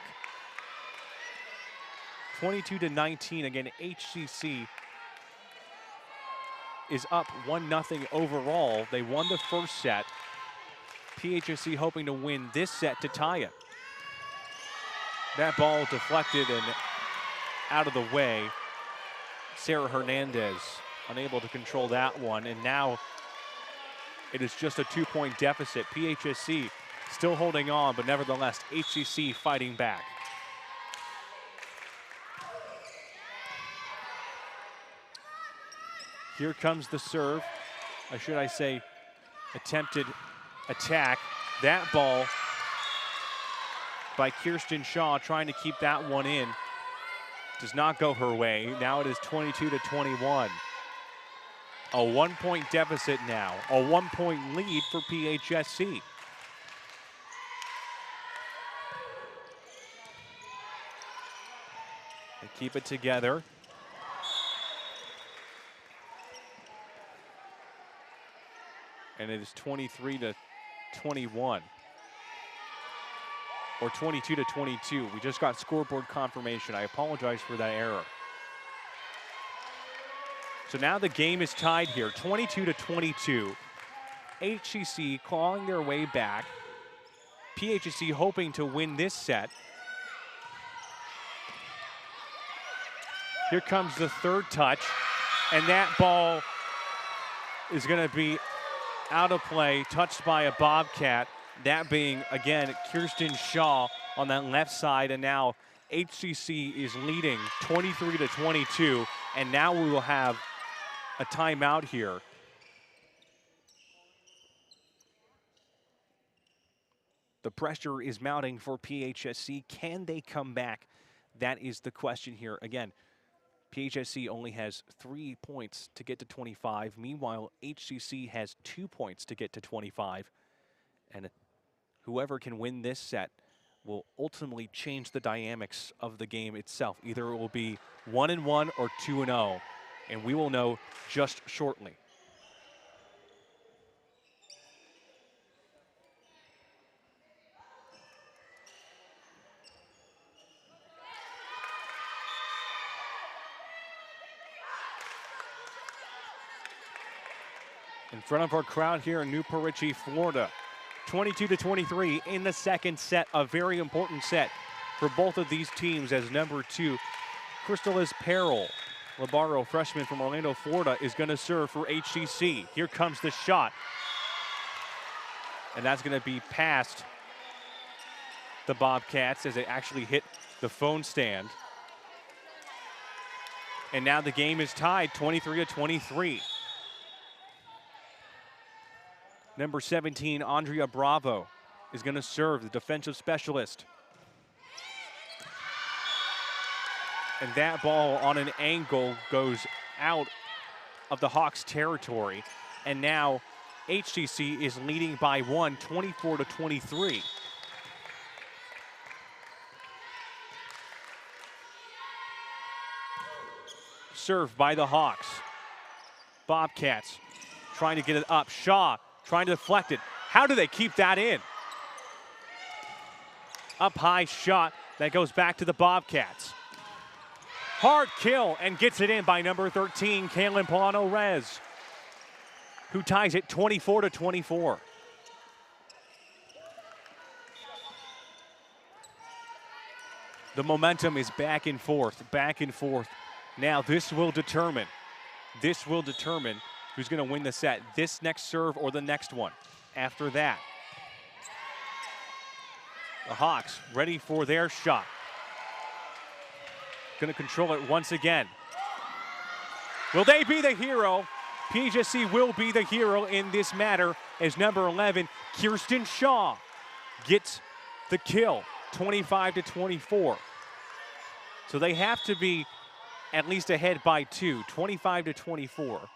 S1: 22-19. Again, HCC is up 1-0 overall. They won the first set. PHSC hoping to win this set to tie it. That ball deflected and out of the way. Sarah Hernandez unable to control that one, and now it is just a 2-point deficit. PHSC still holding on, but nevertheless, HCC fighting back. Here comes the serve, or should I say, attempted attack. That ball by Kirsten Shaw, trying to keep that one in, does not go her way. Now it is 22-21. A 1-point deficit now, a 1-point lead for PHSC. They keep it together. And it is 23-21. Or 22-22. We just got scoreboard confirmation. I apologize for that error. So now the game is tied here, 22-22. HCC clawing their way back. PHSC hoping to win this set. Here comes the third touch, and that ball is going to be out of play, touched by a Bobcat. That being, again, Kirsten Shaw on that left side, and now HCC is leading 23-22, and now we will have a timeout here. The pressure is mounting for PHSC. Can they come back? That is the question here. Again, PHSC only has 3 points to get to 25. Meanwhile, HCC has 2 points to get to 25. And whoever can win this set will ultimately change the dynamics of the game itself. Either it will be 1-1 or 2-0. And we will know just shortly. In front of our crowd here in Newport Richey, Florida, 22-23 in the second set, a very important set for both of these teams, as number 2, Crystalis Perel, Labaro, freshman from Orlando, Florida, is going to serve for HCC. Here comes the shot. And that's going to be past the Bobcats as it actually hit the phone stand. And now the game is tied 23-23. Number 17, Andrea Bravo, is going to serve, the defensive specialist. And that ball on an angle goes out of the Hawks' territory. And now HCC is leading by 1, 24-23. serve by the Hawks. Bobcats trying to get it up. Shaw trying to deflect it. How do they keep that in? Up high shot that goes back to the Bobcats. Hard kill and gets it in by number 13, Kaylin Polano-Rez, who ties it 24-24. The momentum is back and forth, back and forth. Now this will determine who's going to win the set. This next serve or the next one after that. The Hawks ready for their shot. Going to control it once again. Will they be the hero? PHSC will be the hero in this matter as number 11, Kirsten Shaw, gets the kill, 25-24. So they have to be at least ahead by 2, 25-24.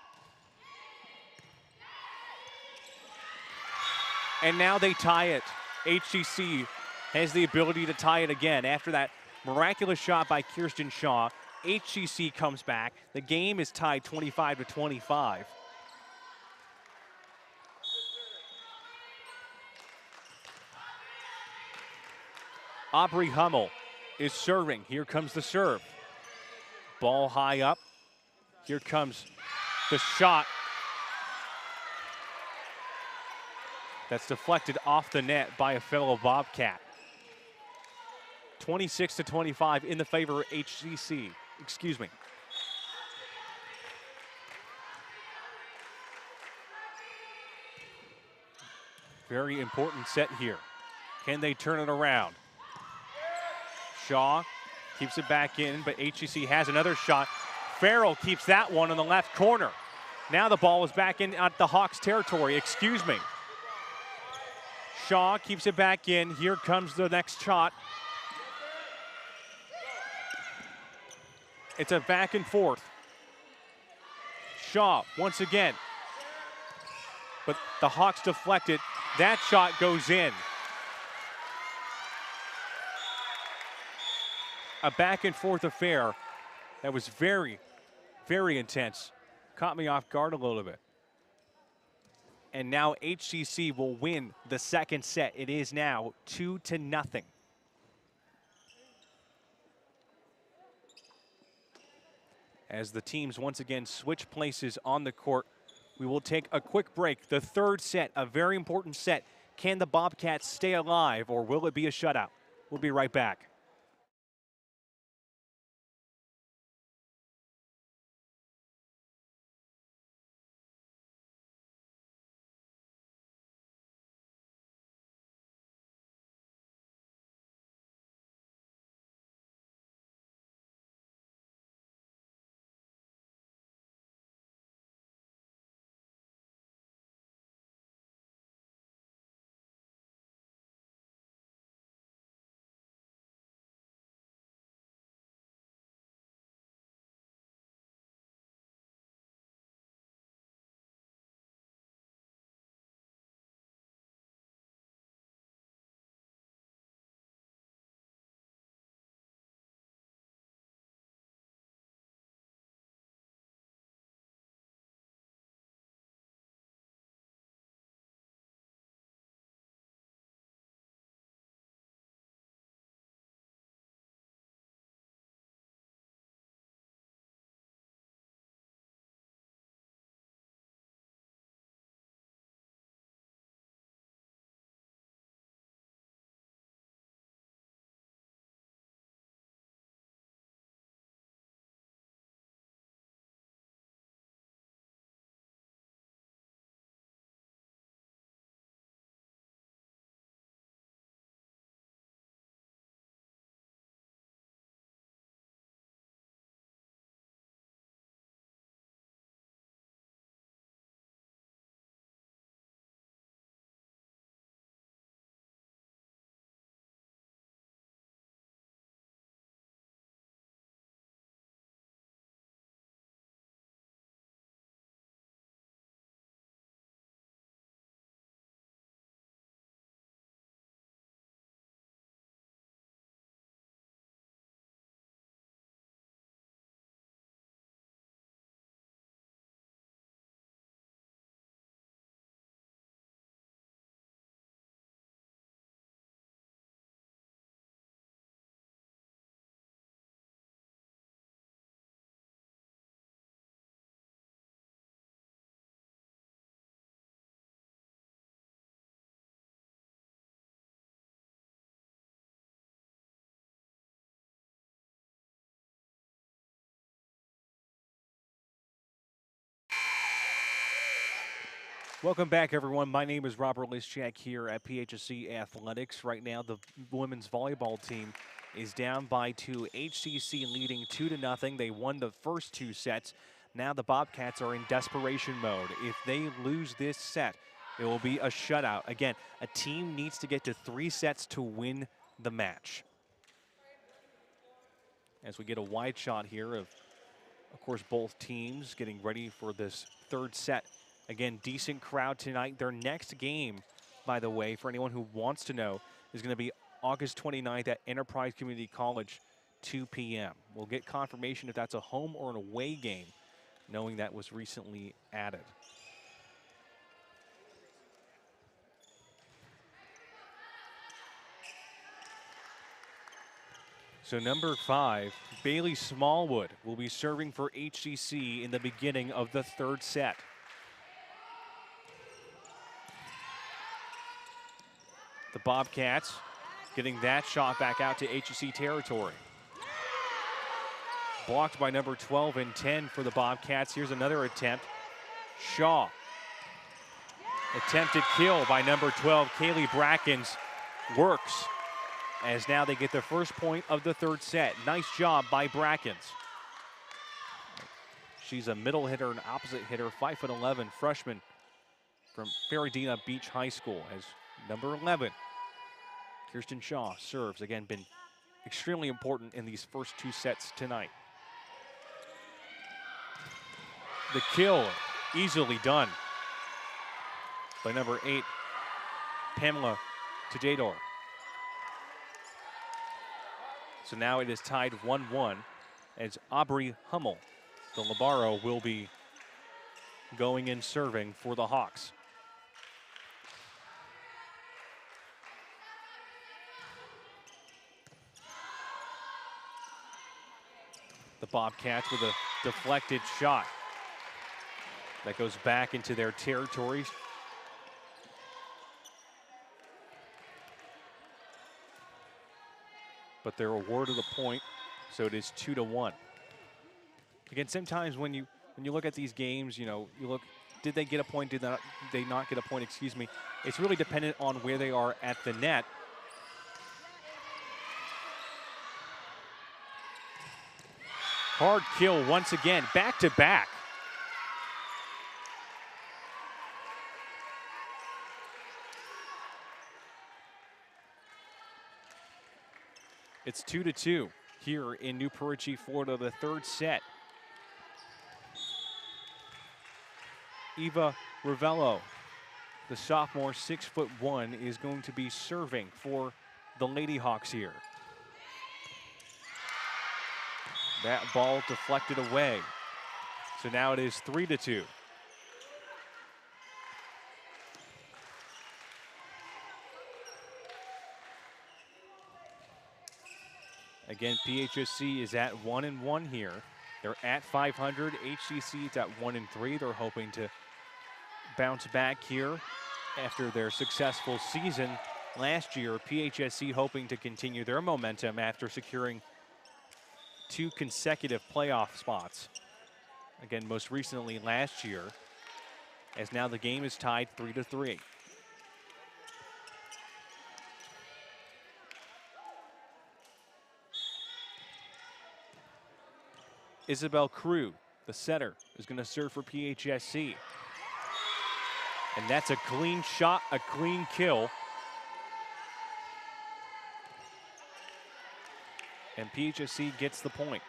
S1: And now they tie it. HCC has the ability to tie it again after that miraculous shot by Kirsten Shaw. HCC comes back. The game is tied 25-25. Aubrey Hummel is serving. Here comes the serve. Ball high up. Here comes the shot. That's deflected off the net by a fellow Bobcat. 26-25 in the favor of HCC. Excuse me. Very important set here. Can they turn it around? Shaw keeps it back in, but HCC has another shot. Farrell keeps that one in the left corner. Now the ball is back in at the Hawks territory. Excuse me. Shaw keeps it back in. Here comes the next shot. It's a back and forth. Shaw once again. But the Hawks deflected. That shot goes in. A back and forth affair that was very, very intense. Caught me off guard a little bit. And now HCC will win the second set. It is now 2-0. As the teams once again switch places on the court, we will take a quick break. The third set, a very important set. Can the Bobcats stay alive or will it be a shutout? We'll be right back. Welcome back, everyone. My name is Robert Lischak here at PHSC Athletics. Right now, the women's volleyball team is down by 2. HCC leading 2-0. They won the first 2 sets. Now the Bobcats are in desperation mode. If they lose this set, it will be a shutout. Again, a team needs to get to 3 sets to win the match. As we get a wide shot here of course, both teams getting ready for this 3rd set. Again, decent crowd tonight. Their next game, by the way, for anyone who wants to know, is going to be August 29th at Enterprise Community College, 2 p.m. We'll get confirmation if that's a home or an away game, knowing that was recently added. So number 5, Bailey Smallwood, will be serving for HCC in the beginning of the 3rd set. The Bobcats getting that shot back out to HCC territory. Blocked by number 12 and 10 for the Bobcats. Here's another attempt. Shaw. Attempted kill by number 12, Kaylee Brackens, works. As now they get the first point of the 3rd set. Nice job by Brackens. She's a middle hitter and opposite hitter, 5'11", freshman from Faradina Beach High School. As number 11, Kirsten Shaw, serves. Again, been extremely important in these first 2 sets tonight. The kill, easily done by number 8, Pamela Tejador. So now it is tied 1-1 as Aubrey Hummel, the libero, will be going in serving for the Hawks. The Bobcats with a deflected shot that goes back into their territories. But they're awarded a point, so it is 2-1. Again, sometimes when you look at these games, you know, you look, did they get a point? Did they not get a point? Excuse me. It's really dependent on where they are at the net. Hard kill once again, back to back. It's 2-2 here in New Perici, Florida, the 3rd set. Eva Ravello, the sophomore, 6'1", is going to be serving for the Lady Hawks here. That ball deflected away. So now it is 3-2. Again, PHSC is at 1-1 here. They're at 500. HCC is at 1-3. They're hoping to bounce back here after their successful season last year. PHSC hoping to continue their momentum after securing 2 consecutive playoff spots. Again, most recently last year, as now the game is tied 3-3. Isabel Crew, the setter, is going to serve for PHSC. And that's a clean shot, a clean kill. And PHSC gets the point.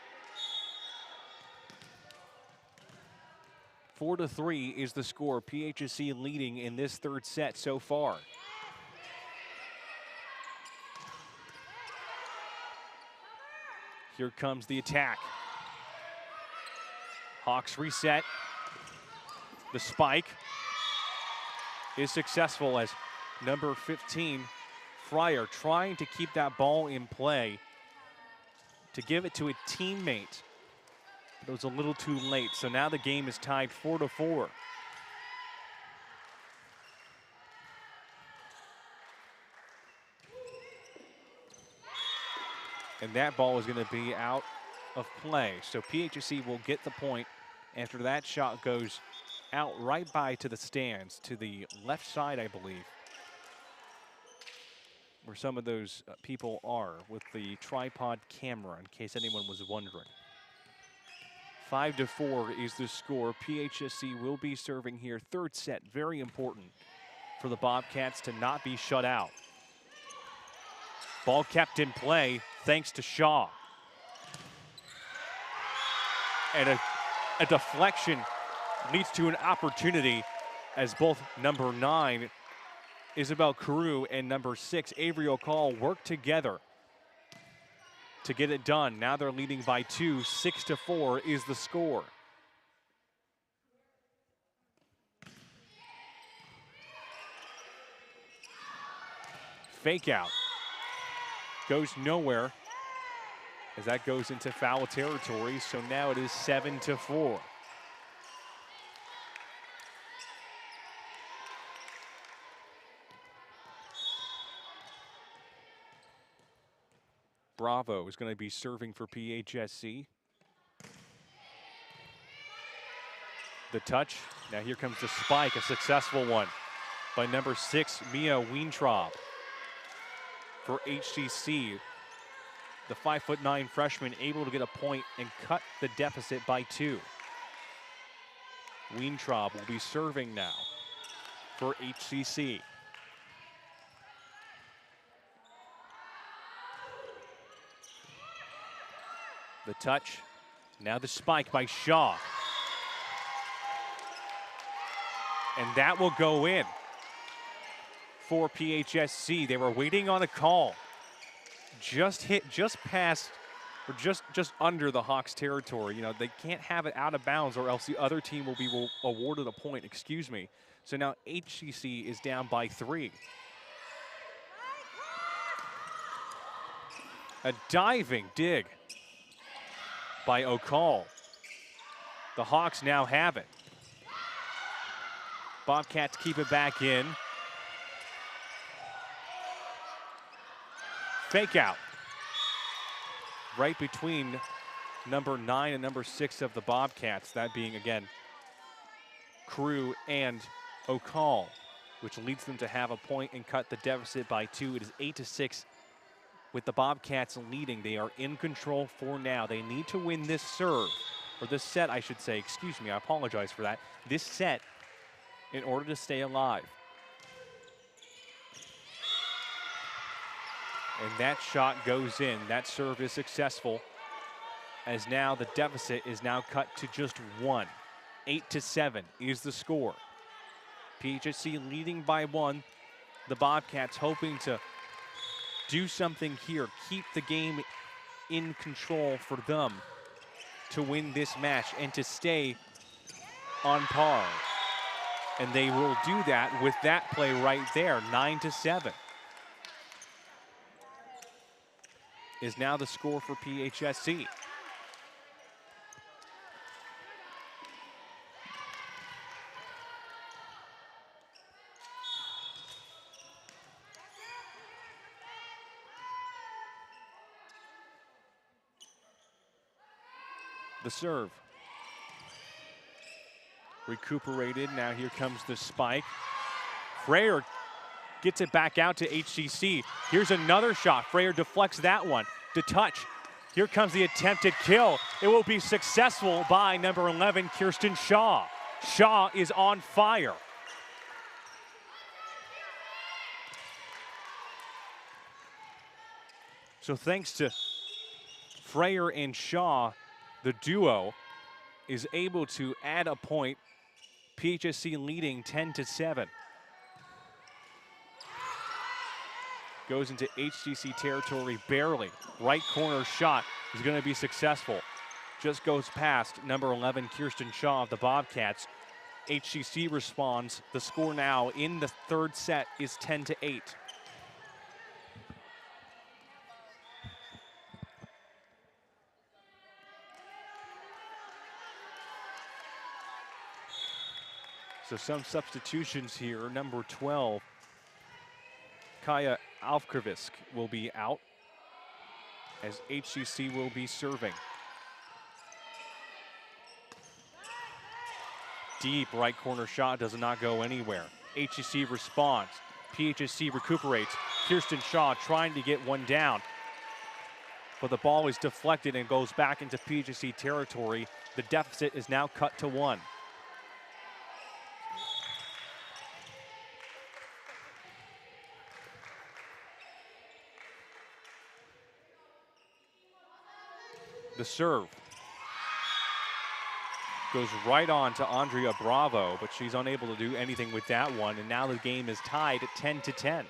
S1: 4-3 is the score. PHSC leading in this 3rd set so far. Here comes the attack. Hawks reset. The spike is successful as number 15, Fryer, trying to keep that ball in play to give it to a teammate. But it was a little too late, so now the game is tied 4-4. And that ball is going to be out of play. So PHSC will get the point after that shot goes out right by to the stands, to the left side, I believe, where some of those people are with the tripod camera, in case anyone was wondering. 5-4 is the score. PHSC will be serving here. Third set, very important for the Bobcats to not be shut out. Ball kept in play thanks to Shaw. And a deflection leads to an opportunity as both number 9, Isabel Carew, and number 6, Avery O'Call, work together to get it done. Now they're leading by 2. 6-4 is the score. Fake out. Goes nowhere as that goes into foul territory. So now it is 7-4. Bravo is going to be serving for PHSC. The touch. Now here comes the spike, a successful one by number 6, Mia Weintraub. For HCC, the 5'9" freshman able to get a point and cut the deficit by 2. Weintraub will be serving now for HCC. The touch, now the spike by Shaw. And that will go in for PHSC. They were waiting on a call. Just past, or just under the Hawks territory. You know, they can't have it out of bounds or else the other team will be awarded a point, excuse me. So now HCC is down by 3. A diving dig by O'Call. The Hawks now have it. Bobcats keep it back in. Fake out. Right between number 9 and number 6 of the Bobcats, that being, again, Carew and O'Call, which leads them to have a point and cut the deficit by 2. It is 8-6 with the Bobcats leading. They are in control for now. They need to win this serve, or this set, I should say. Excuse me, I apologize for that. This set in order to stay alive. And that shot goes in. That serve is successful, as now the deficit is now cut to just 1. 8-7 is the score. PHSC leading by 1. The Bobcats hoping to do something here, keep the game in control for them to win this match and to stay on par. And they will do that with that play right there. 9-7 is now the score for PHSC. The serve. Recuperated, now here comes the spike. Freyer gets it back out to HCC. Here's another shot. Freyer deflects that one. To touch. Here comes the attempted kill. It will be successful by number 11, Kirsten Shaw. Shaw is on fire. So thanks to Freyer and Shaw, the duo is able to add a point. PHSC leading 10-7. Goes into HCC territory barely. Right corner shot is going to be successful. Just goes past number 11, Kirsten Shaw of the Bobcats. HCC responds. The score now in the third set is 10-8. So some substitutions here. Number 12, Kaya Alfkrevisk will be out as HCC will be serving. deep right corner shot does not go anywhere. HCC responds. PHSC recuperates. Kirsten Shaw trying to get one down, but the ball is deflected and goes back into PHSC territory. The deficit is now cut to 1. The serve goes right on to Andrea Bravo, but she's unable to do anything with that one, and now the game is tied at 10-10.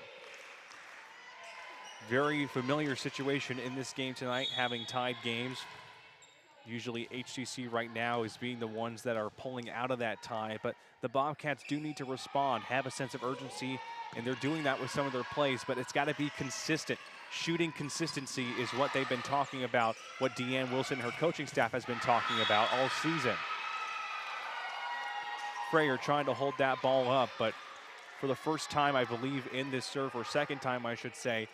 S1: Very familiar situation in this game tonight, having tied games. Usually HCC right now is being the ones that are pulling out of that tie, but the Bobcats do need to respond, have a sense of urgency, and they're doing that with some of their plays, but it's got to be consistent. Shooting consistency is what they've been talking about, what Deanne Wilson and her coaching staff has been talking about all season. Frayer trying to hold that ball up, but for the first time, I believe, in this serve, or second time, I should say,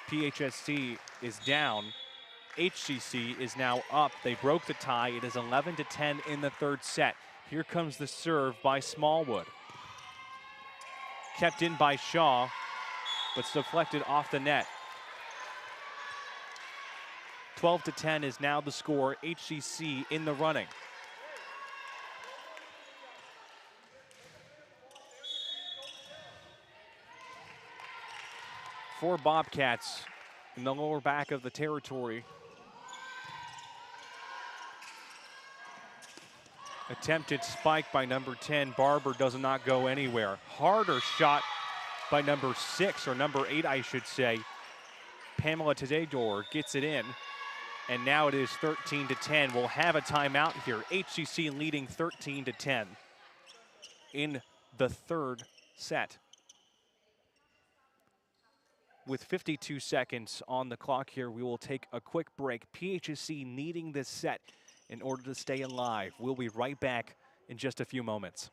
S1: PHSC is down. HCC is now up. They broke the tie. It is 11-10 in the third set. Here comes the serve by Smallwood. Kept in by Shaw, but deflected off the net. 12-10 is now the score. HCC in the running. For Bobcats in the lower back of the territory. Attempted spike by number 10. Barber does not go anywhere. Harder shot by number 6, or number 8, I should say. Pamela Tadador gets it in. And now it is 13-10. We'll have a timeout here. HCC leading 13-10 in the third set. With 52 seconds on the clock here, we will take a quick break. PHSC needing this set in order to stay alive. We'll be right back in just a few moments.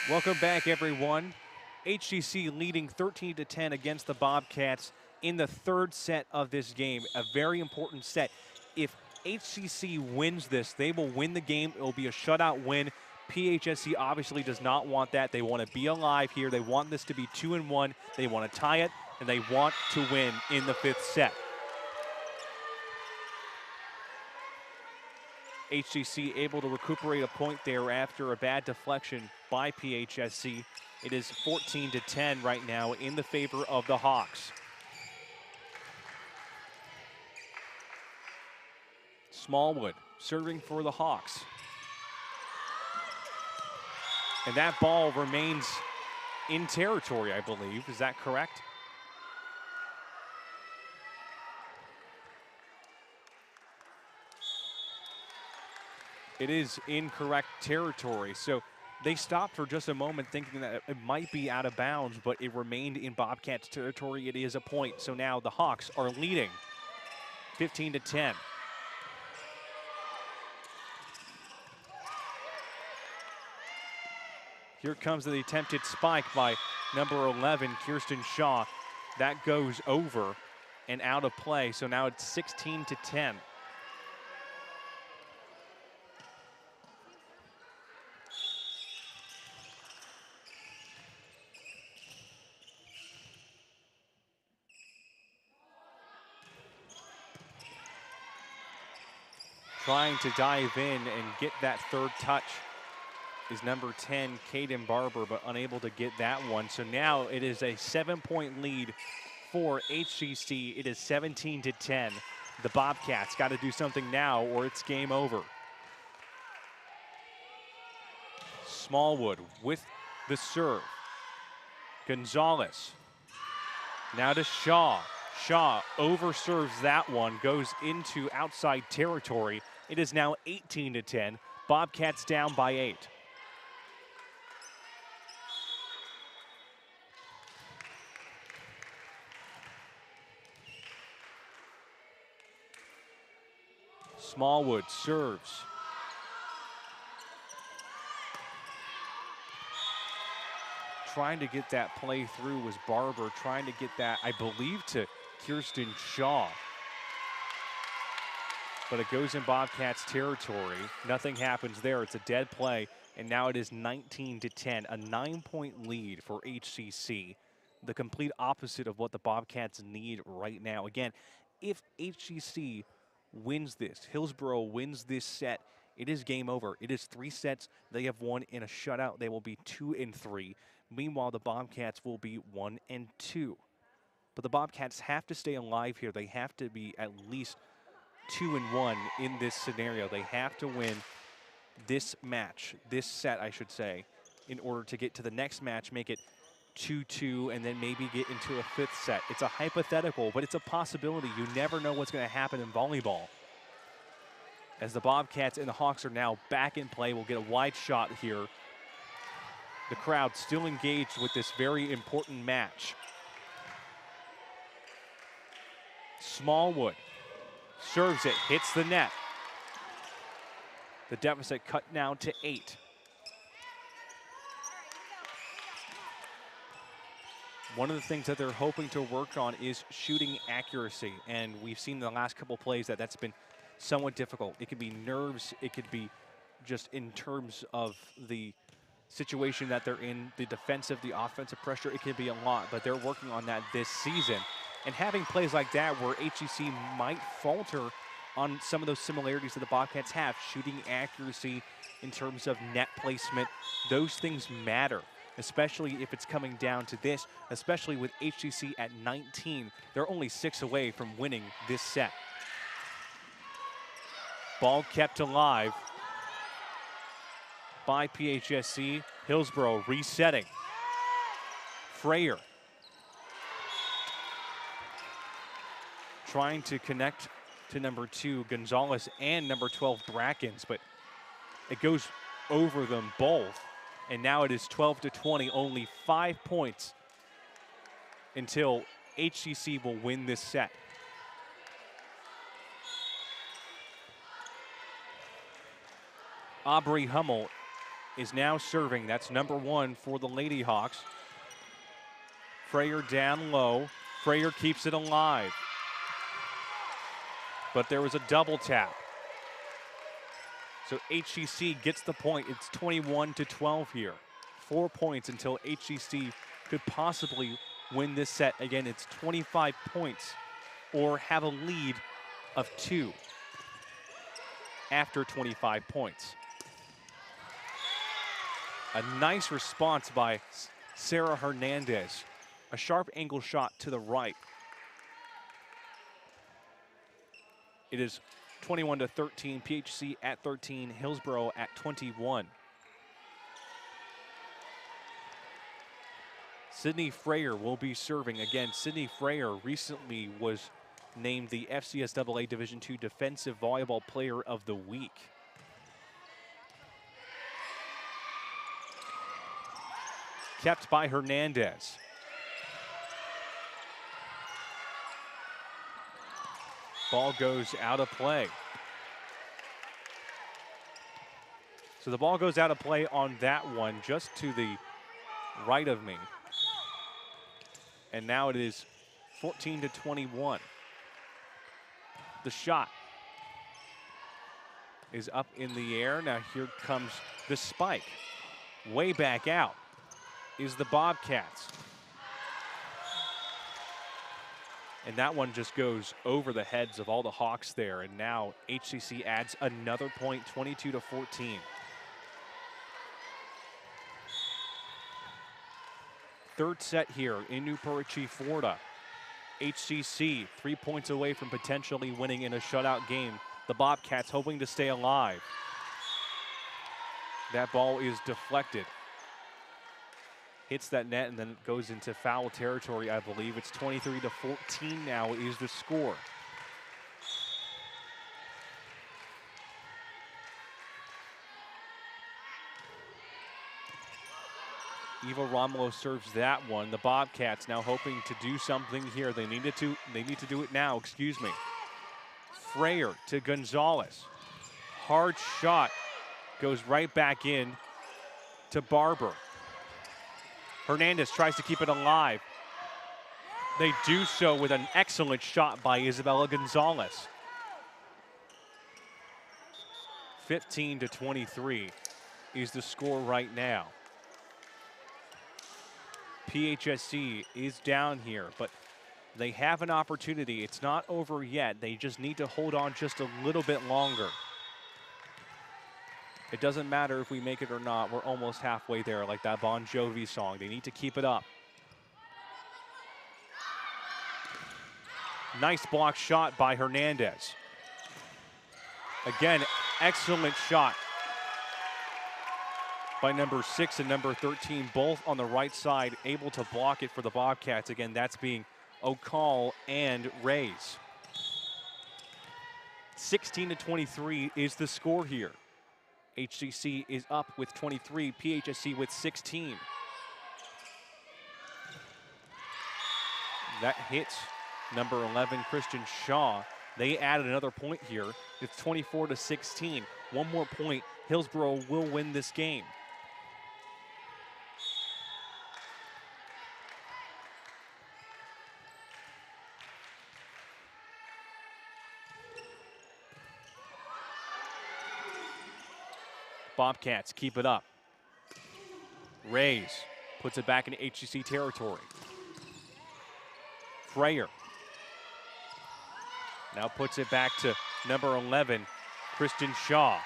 S1: Welcome back, everyone. HCC leading 13-10 against the Bobcats in the third set of this game. A very important set. If HCC wins this, they will win the game. It will be a shutout win. PHSC obviously does not want that. They want to be alive here. They want this to be 2-1. They want to tie it, and they want to win in the fifth set. HCC able to recuperate a point there after a bad deflection by PHSC. It is 14-10 right now in the favor of the Hawks. Smallwood serving for the Hawks. And that ball remains in territory, I believe. Is that correct? It is in correct territory. So they stopped for just a moment thinking that it might be out of bounds, but it remained in Bobcats territory. It is a point. So now the Hawks are leading 15-10. Here comes the attempted spike by number 11, Kirsten Shaw. That goes over and out of play. So now it's 16-10. Trying to dive in and get that third touch is number 10, Kaden Barber, but unable to get that one. So now it is a 7-point lead for HCC. It is 17-10. The Bobcats got to do something now or it's game over. Smallwood with The serve. Gonzalez. Now to Shaw. Shaw overserves that one, goes into outside territory. It is now 18-10. Bobcats down by 8. Smallwood serves. Trying to get that play through was Barber, trying to get that, I believe, to Kirsten Shaw. But it goes in Bobcats territory. Nothing happens there. It's a dead play, and now it is 19-10, a 9-point lead for HCC. The complete opposite of what the Bobcats need right now. Again, if HCC wins this, Hillsborough wins this set, it is game over. It is 3 sets. They have won in a shutout. They will be 2-3. Meanwhile, the Bobcats will be 1-2. But the Bobcats have to stay alive here. They have to be at least 2-1 in this scenario. They have to win this match, this set, I should say, in order to get to the next match, make it 2-2, and then maybe get into a 5th set. It's a hypothetical, but it's a possibility. You never know what's going to happen in volleyball. As the Bobcats and the Hawks are now back in play, we'll get a wide shot here. The crowd still engaged with this very important match. Smallwood serves it, hits the net. The deficit cut down to 8. One of the things that they're hoping to work on is shooting accuracy, and we've seen in the last couple plays that that's been somewhat difficult. It could be nerves, it could be just in terms of the situation that they're in, the defensive, the offensive pressure, it could be a lot, but they're working on that this season. And having plays like that where HCC might falter on some of those similarities that the Bobcats have, shooting accuracy in terms of net placement, those things matter, especially if it's coming down to this, especially with HCC at 19. They're only 6 away from winning this set. Ball kept alive by PHSC. Hillsborough resetting. Freyer trying to connect to number 2, Gonzalez, and number 12, Brackens, but it goes over them both. And now it is 12-20, only 5 points until HCC will win this set. Aubrey Hummel is now serving. That's number 1 for the Lady Hawks. Freyer down low. Freyer keeps it alive. But there was a double tap. So HCC gets the point. It's 21-12 here. 4 points until HCC could possibly win this set. Again, it's 25 points or have a lead of 2 after 25 points. A nice response by Sarah Hernandez. A sharp angle shot to the right. It is 21-13, PHC at 13, Hillsborough at 21. Sydney Freyer will be serving. Again, Sydney Freyer recently was named the FCSAA Division II Defensive Volleyball Player of the Week. Kept by Hernandez. Ball goes out of play. So the ball goes out of play on that one, just to the right of me. And now it is 14-21. The shot is up in the air. Now here comes the spike. Way back out is the Bobcats. And that one just goes over the heads of all the Hawks there. And now HCC adds another point, 22-14. Third set here in Newport Richey, Florida. HCC 3 points away from potentially winning in a shutout game. The Bobcats hoping to stay alive. That ball is deflected. hits that net and then goes into foul territory, I believe. It's 23-14 now is the score. Eva Romulo serves that one. The Bobcats now hoping to do something here. They need to do it now, excuse me. Freyer to Gonzalez. Hard shot goes right back in to Barber. Hernandez tries to keep it alive. They do so with an excellent shot by Isabella Gonzalez. 15-23 is the score right now. PHSC is down here, but they have an opportunity. It's not over yet. They just need to hold on just a little bit longer. It doesn't matter if we make it or not. We're almost halfway there, like that Bon Jovi song. They need to keep it up. Nice block shot by Hernandez. Again, excellent shot by number 6 and number 13, both on the right side, able to block it for the Bobcats. Again, that's being O'Call and Rays. 16-23 is the score here. HCC is up with 23, PHSC with 16. That hits number 11, Christian Shaw. They added another point here. It's 24-16. One more point, Hillsborough will win this game. Bobcats keep it up. Rays puts it back into HCC territory. Freyer now puts it back to number 11, Christian Shaw.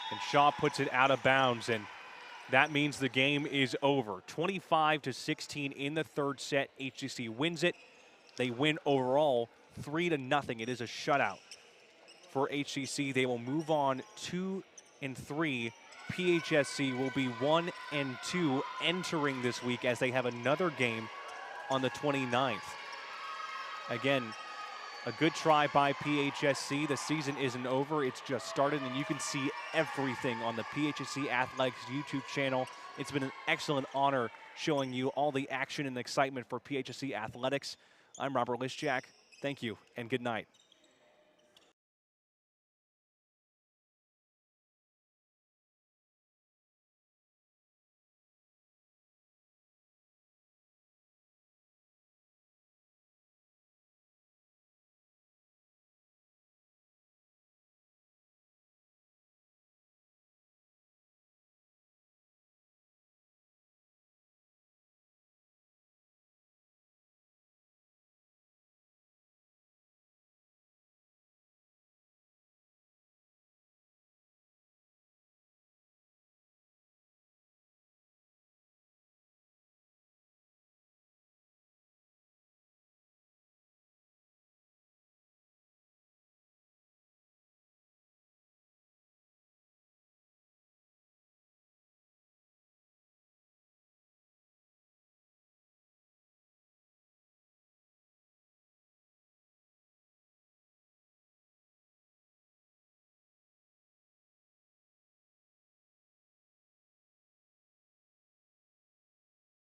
S1: And Shaw puts it out of bounds, and that means the game is over. 25-16 in the third set. HCC wins it. They win overall 3-0. It is a shutout for HCC. They will move on 2-3. PHSC will be 1-2 entering this week as they have another game on the 29th. Again, a good try by PHSC. The season isn't over, it's just started, and you can see everything on the PHSC Athletics YouTube channel. It's been an excellent honor showing you all the action and excitement for PHSC Athletics. I'm Robert Lischak. Thank you and good night.